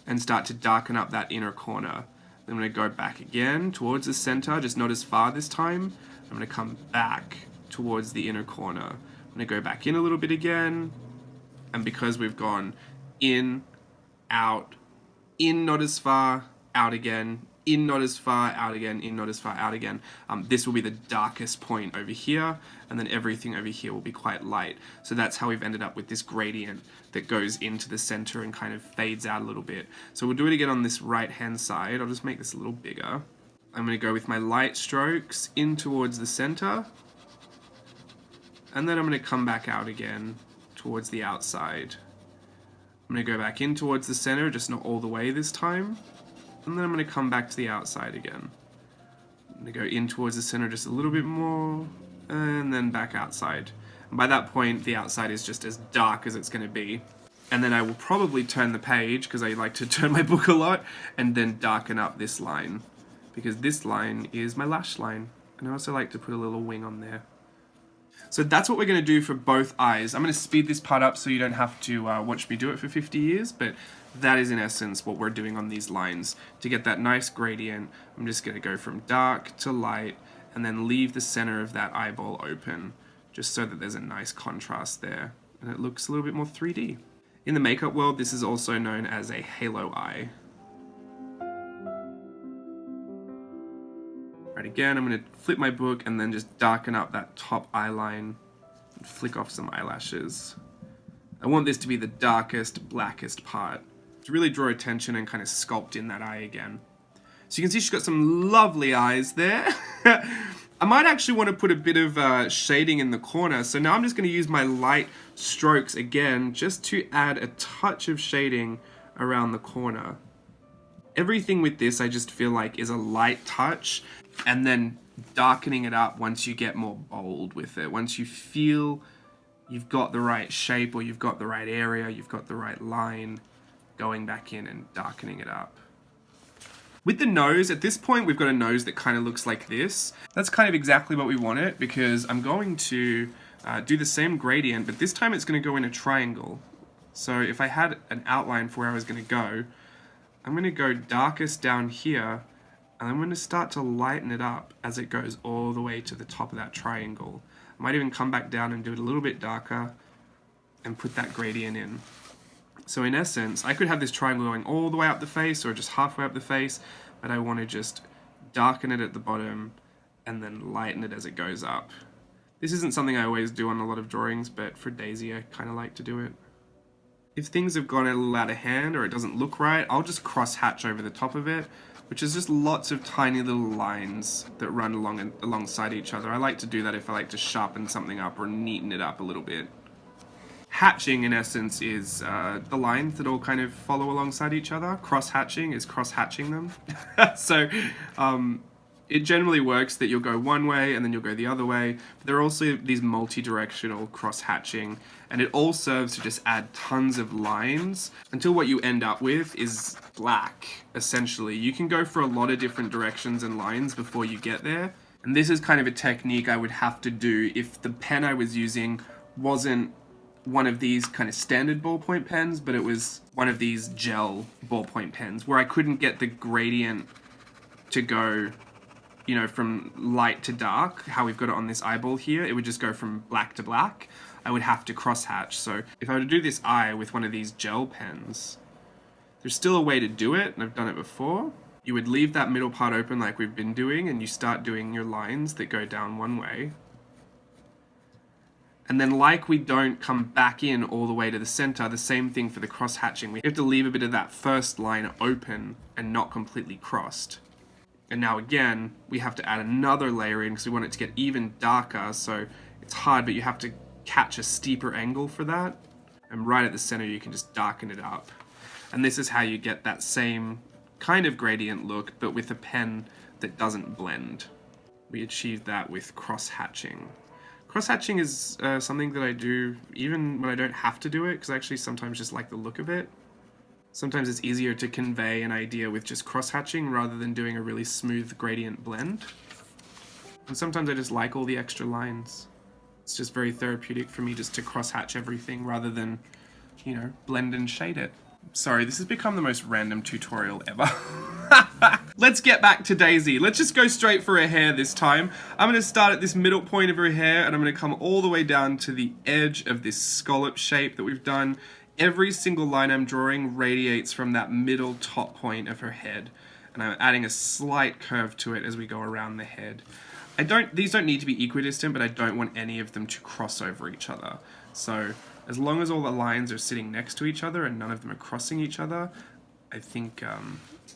and start to darken up that inner corner. I'm going to go back again towards the center, just not as far this time. I'm going to come back towards the inner corner. I'm going to go back in a little bit again. And because we've gone in, out, in not as far, out again, in not as far, out again, in not as far, out again, this will be the darkest point over here, and then everything over here will be quite light. So that's how we've ended up with this gradient that goes into the center and kind of fades out a little bit. So we'll do it again on this right hand side. I'll just make this a little bigger. I'm going to go with my light strokes in towards the center, and then I'm going to come back out again towards the outside. I'm going to go back in towards the center, just not all the way this time. And then I'm going to come back to the outside again. I'm going to go in towards the center just a little bit more, and then back outside. And by that point, the outside is just as dark as it's going to be. And then I will probably turn the page, because I like to turn my book a lot, and then darken up this line. Because this line is my lash line. And I also like to put a little wing on there. So that's what we're going to do for both eyes. I'm going to speed this part up so you don't have to watch me do it for 50 years, but that is in essence what we're doing on these lines. To get that nice gradient, I'm just going to go from dark to light and then leave the center of that eyeball open just so that there's a nice contrast there and it looks a little bit more 3D. In the makeup world, this is also known as a halo eye. Right, again, I'm going to flip my book and then just darken up that top eye line and flick off some eyelashes. I want this to be the darkest, blackest part to really draw attention and kind of sculpt in that eye again. So you can see she's got some lovely eyes there. I might actually want to put a bit of shading in the corner. So now I'm just going to use my light strokes again, just to add a touch of shading around the corner. Everything with this, I just feel like, is a light touch, and then darkening it up once you get more bold with it. Once you feel you've got the right shape, or you've got the right area, you've got the right line, going back in and darkening it up. With the nose, at this point we've got a nose that kind of looks like this. That's kind of exactly what we want it, because I'm going to do the same gradient, but this time it's going to go in a triangle. So if I had an outline for where I was going to go, I'm going to go darkest down here, and I'm going to start to lighten it up as it goes all the way to the top of that triangle. I might even come back down and do it a little bit darker and put that gradient in. So in essence, I could have this triangle going all the way up the face or just halfway up the face, but I want to just darken it at the bottom and then lighten it as it goes up. This isn't something I always do on a lot of drawings, but for Daisy I kind of like to do it. If things have gone a little out of hand or it doesn't look right, I'll just cross hatch over the top of it, which is just lots of tiny little lines that run alongside each other. I like to do that if I like to sharpen something up or neaten it up a little bit. Hatching, in essence, is the lines that all kind of follow alongside each other. Cross-hatching is cross-hatching them. So it generally works that you'll go one way and then you'll go the other way. But there are also these multi-directional cross-hatching, and it all serves to just add tons of lines until what you end up with is black, essentially. You can go for a lot of different directions and lines before you get there. And this is kind of a technique I would have to do if the pen I was using wasn't one of these kind of standard ballpoint pens, but it was one of these gel ballpoint pens where I couldn't get the gradient to go, you know, from light to dark, how we've got it on this eyeball here. It would just go from black to black. I would have to cross hatch. So if I were to do this eye with one of these gel pens, there's still a way to do it, and I've done it before. You would leave that middle part open like we've been doing, and you start doing your lines that go down one way. And then like we don't come back in all the way to the center, the same thing for the cross hatching. We have to leave a bit of that first line open and not completely crossed. And now again, we have to add another layer in because we want it to get even darker, so it's hard, but you have to catch a steeper angle for that. And right at the center, you can just darken it up. And this is how you get that same kind of gradient look, but with a pen that doesn't blend. We achieved that with cross hatching. Cross-hatching is something that I do even when I don't have to do it, because I actually sometimes just like the look of it. Sometimes it's easier to convey an idea with just cross-hatching rather than doing a really smooth gradient blend. And sometimes I just like all the extra lines. It's just very therapeutic for me just to cross-hatch everything rather than, you know, blend and shade it. Sorry, this has become the most random tutorial ever. Let's get back to Daisy. Let's just go straight for her hair this time. I'm going to start at this middle point of her hair, and I'm going to come all the way down to the edge of this scallop shape that we've done. Every single line I'm drawing radiates from that middle top point of her head, and I'm adding a slight curve to it as we go around the head. These don't need to be equidistant, but I don't want any of them to cross over each other. So as long as all the lines are sitting next to each other and none of them are crossing each other, I think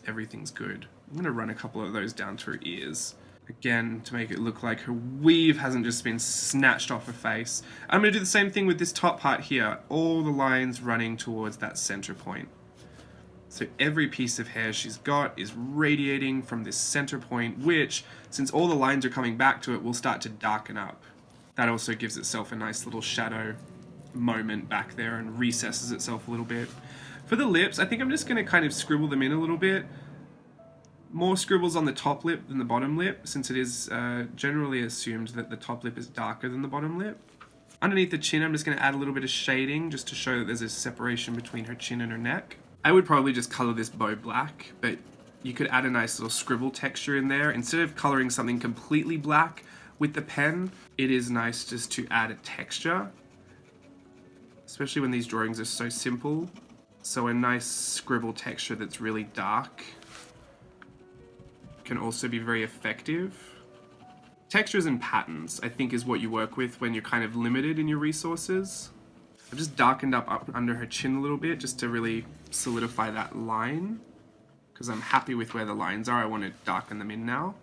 everything's good. I'm going to run a couple of those down to her ears. Again, to make it look like her weave hasn't just been snatched off her face. I'm going to do the same thing with this top part here. All the lines running towards that center point. So every piece of hair she's got is radiating from this center point, which, since all the lines are coming back to it, will start to darken up. That also gives itself a nice little shadow moment back there and recesses itself a little bit. For the lips, I think I'm just going to kind of scribble them in a little bit. More scribbles on the top lip than the bottom lip, since it is generally assumed that the top lip is darker than the bottom lip. Underneath the chin, I'm just going to add a little bit of shading just to show that there's a separation between her chin and her neck. I would probably just color this bow black, but you could add a nice little scribble texture in there. Instead of coloring something completely black, With the pen, it is nice just to add a texture, especially when these drawings are so simple. So a nice scribble texture that's really dark can also be very effective. Textures and patterns, I think, is what you work with when you're kind of limited in your resources. I've just darkened up under her chin a little bit just to really solidify that line, because I'm happy with where the lines are. I want to darken them in now.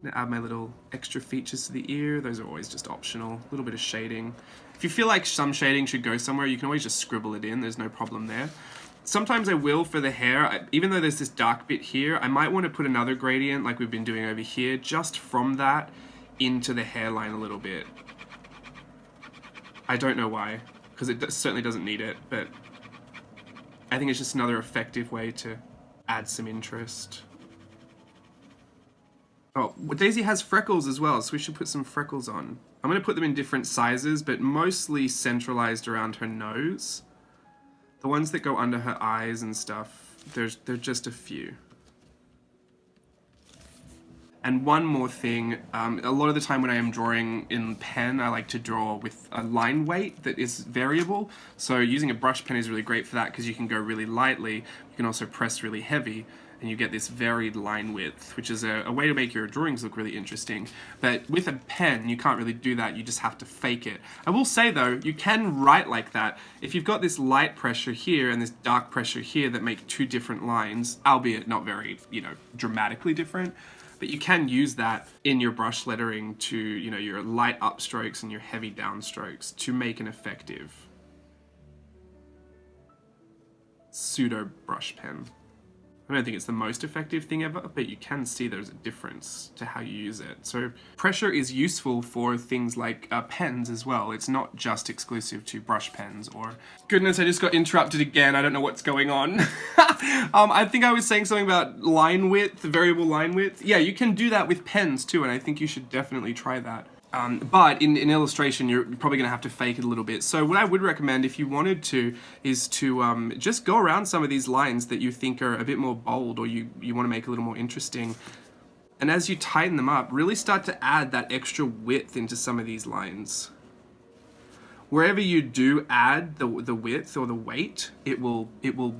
I'm gonna add my little extra features to the ear. Those are always just optional. A little bit of shading. If you feel like some shading should go somewhere, you can always just scribble it in. There's no problem there. Sometimes I will for the hair, even though there's this dark bit here, I might want to put another gradient like we've been doing over here, just from that into the hairline a little bit. I don't know why, because it certainly doesn't need it, but I think it's just another effective way to add some interest. Oh, Daisy has freckles as well, so we should put some freckles on. I'm going to put them in different sizes, but mostly centralized around her nose. The ones that go under her eyes and stuff, they're just a few. And one more thing, a lot of the time when I am drawing in pen, I like to draw with a line weight that is variable. So using a brush pen is really great for that because you can go really lightly, you can also press really heavy, and you get this varied line width, which is a way to make your drawings look really interesting. But with a pen, you can't really do that, you just have to fake it. I will say though, you can write like that. If you've got this light pressure here and this dark pressure here that make two different lines, albeit not very, dramatically different, but you can use that in your brush lettering to, your light upstrokes and your heavy downstrokes to make an effective pseudo brush pen. I don't think it's the most effective thing ever, but you can see there's a difference to how you use it. So pressure is useful for things like pens as well. It's not just exclusive to brush pens or... Goodness, I just got interrupted again. I don't know what's going on. I think I was saying something about line width, variable line width. Yeah, you can do that with pens too, and I think you should definitely try that. But in illustration, you're probably going to have to fake it a little bit. So what I would recommend if you wanted to is to just go around some of these lines that you think are a bit more bold or you want to make a little more interesting. And as you tighten them up, really start to add that extra width into some of these lines. Wherever you do add the width or the weight, it will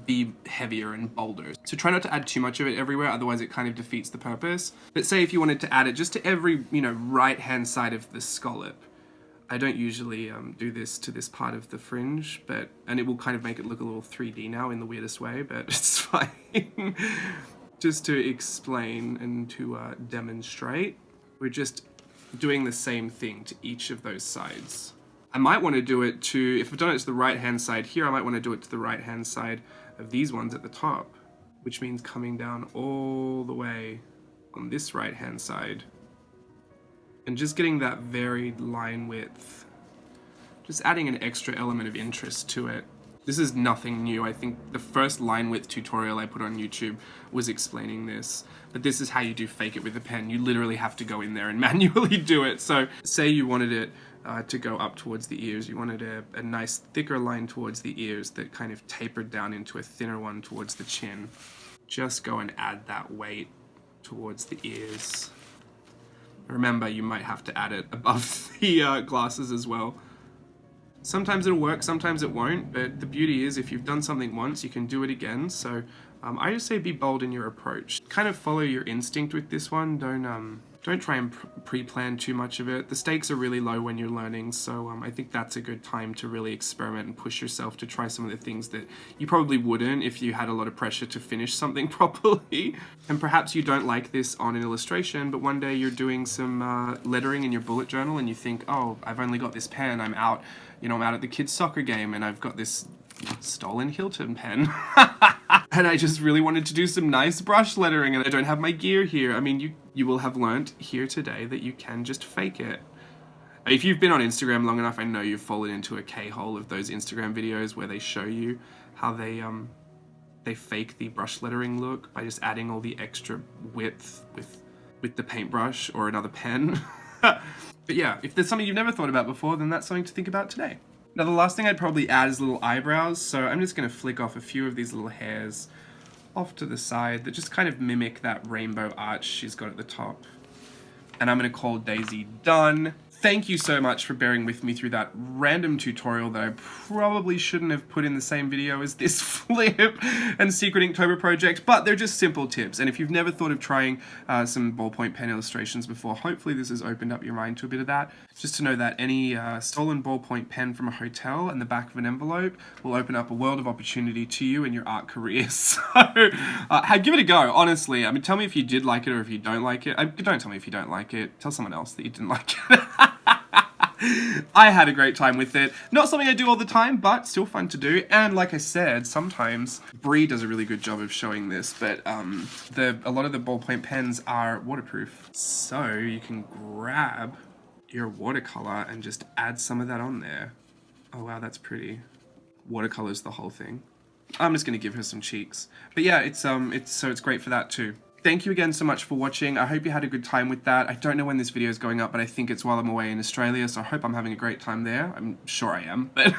be heavier and bolder. So try not to add too much of it everywhere, otherwise it kind of defeats the purpose. But say if you wanted to add it just to every, right-hand side of the scallop. I don't usually do this to this part of the fringe, and it will kind of make it look a little 3D now in the weirdest way, but it's fine. Just to explain and to demonstrate, we're just doing the same thing to each of those sides. I might want to do it to, if I've done it to the right-hand side here, I might want to do it to the right-hand side of these ones at the top, which means coming down all the way on this right-hand side. And just getting that varied line width. Just adding an extra element of interest to it. This is nothing new. I think the first line width tutorial I put on YouTube was explaining this. But this is how you do fake it with a pen. You literally have to go in there and manually do it. So say you wanted it to go up towards the ears. You wanted a nice thicker line towards the ears that kind of tapered down into a thinner one towards the chin. Just go and add that weight towards the ears. Remember, you might have to add it above the glasses as well. Sometimes it'll work, sometimes it won't, but the beauty is if you've done something once, you can do it again. So I just say be bold in your approach. Kind of follow your instinct with this one. Don't try and pre-plan too much of it. The stakes are really low when you're learning, so I think that's a good time to really experiment and push yourself to try some of the things that you probably wouldn't if you had a lot of pressure to finish something properly. And perhaps you don't like this on an illustration, but one day you're doing some lettering in your bullet journal and you think, oh, I've only got this pen, I'm out at the kids' soccer game and I've got this stolen Hilton pen. And I just really wanted to do some nice brush lettering and I don't have my gear here. I mean, you will have learnt here today that you can just fake it. If you've been on Instagram long enough, I know you've fallen into a K-hole of those Instagram videos where they show you how they fake the brush lettering look by just adding all the extra width with the paintbrush or another pen. But yeah, if there's something you've never thought about before, then that's something to think about today. Now the last thing I'd probably add is little eyebrows, so I'm just going to flick off a few of these little hairs off to the side that just kind of mimic that rainbow arch she's got at the top. and I'm gonna call Daisy done. Thank you so much for bearing with me through that random tutorial that I probably shouldn't have put in the same video as this flip and secret Inktober project, but they're just simple tips. And if you've never thought of trying some ballpoint pen illustrations before, hopefully this has opened up your mind to a bit of that. Just to know that any stolen ballpoint pen from a hotel in the back of an envelope will open up a world of opportunity to you in your art career. So give it a go, honestly. I mean, tell me if you did like it or if you don't like it. Don't tell me if you don't like it. Tell someone else that you didn't like it. I had a great time with it. Not something I do all the time, but still fun to do. And like I said, sometimes Bree does a really good job of showing this, but a lot of the ballpoint pens are waterproof. So you can grab your watercolor and just add some of that on there. Oh wow, that's pretty. Watercolor's the whole thing. I'm just gonna give her some cheeks. But yeah, it's great for that too. Thank you again so much for watching. I hope you had a good time with that. I don't know when this video is going up, but I think it's while I'm away in Australia, so I hope I'm having a great time there. I'm sure I am. But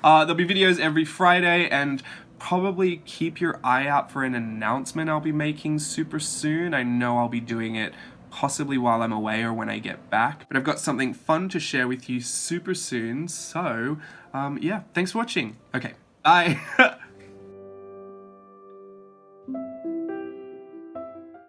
there'll be videos every Friday, and probably keep your eye out for an announcement I'll be making super soon. I know I'll be doing it possibly while I'm away or when I get back, but I've got something fun to share with you super soon. So yeah, thanks for watching. Okay, bye.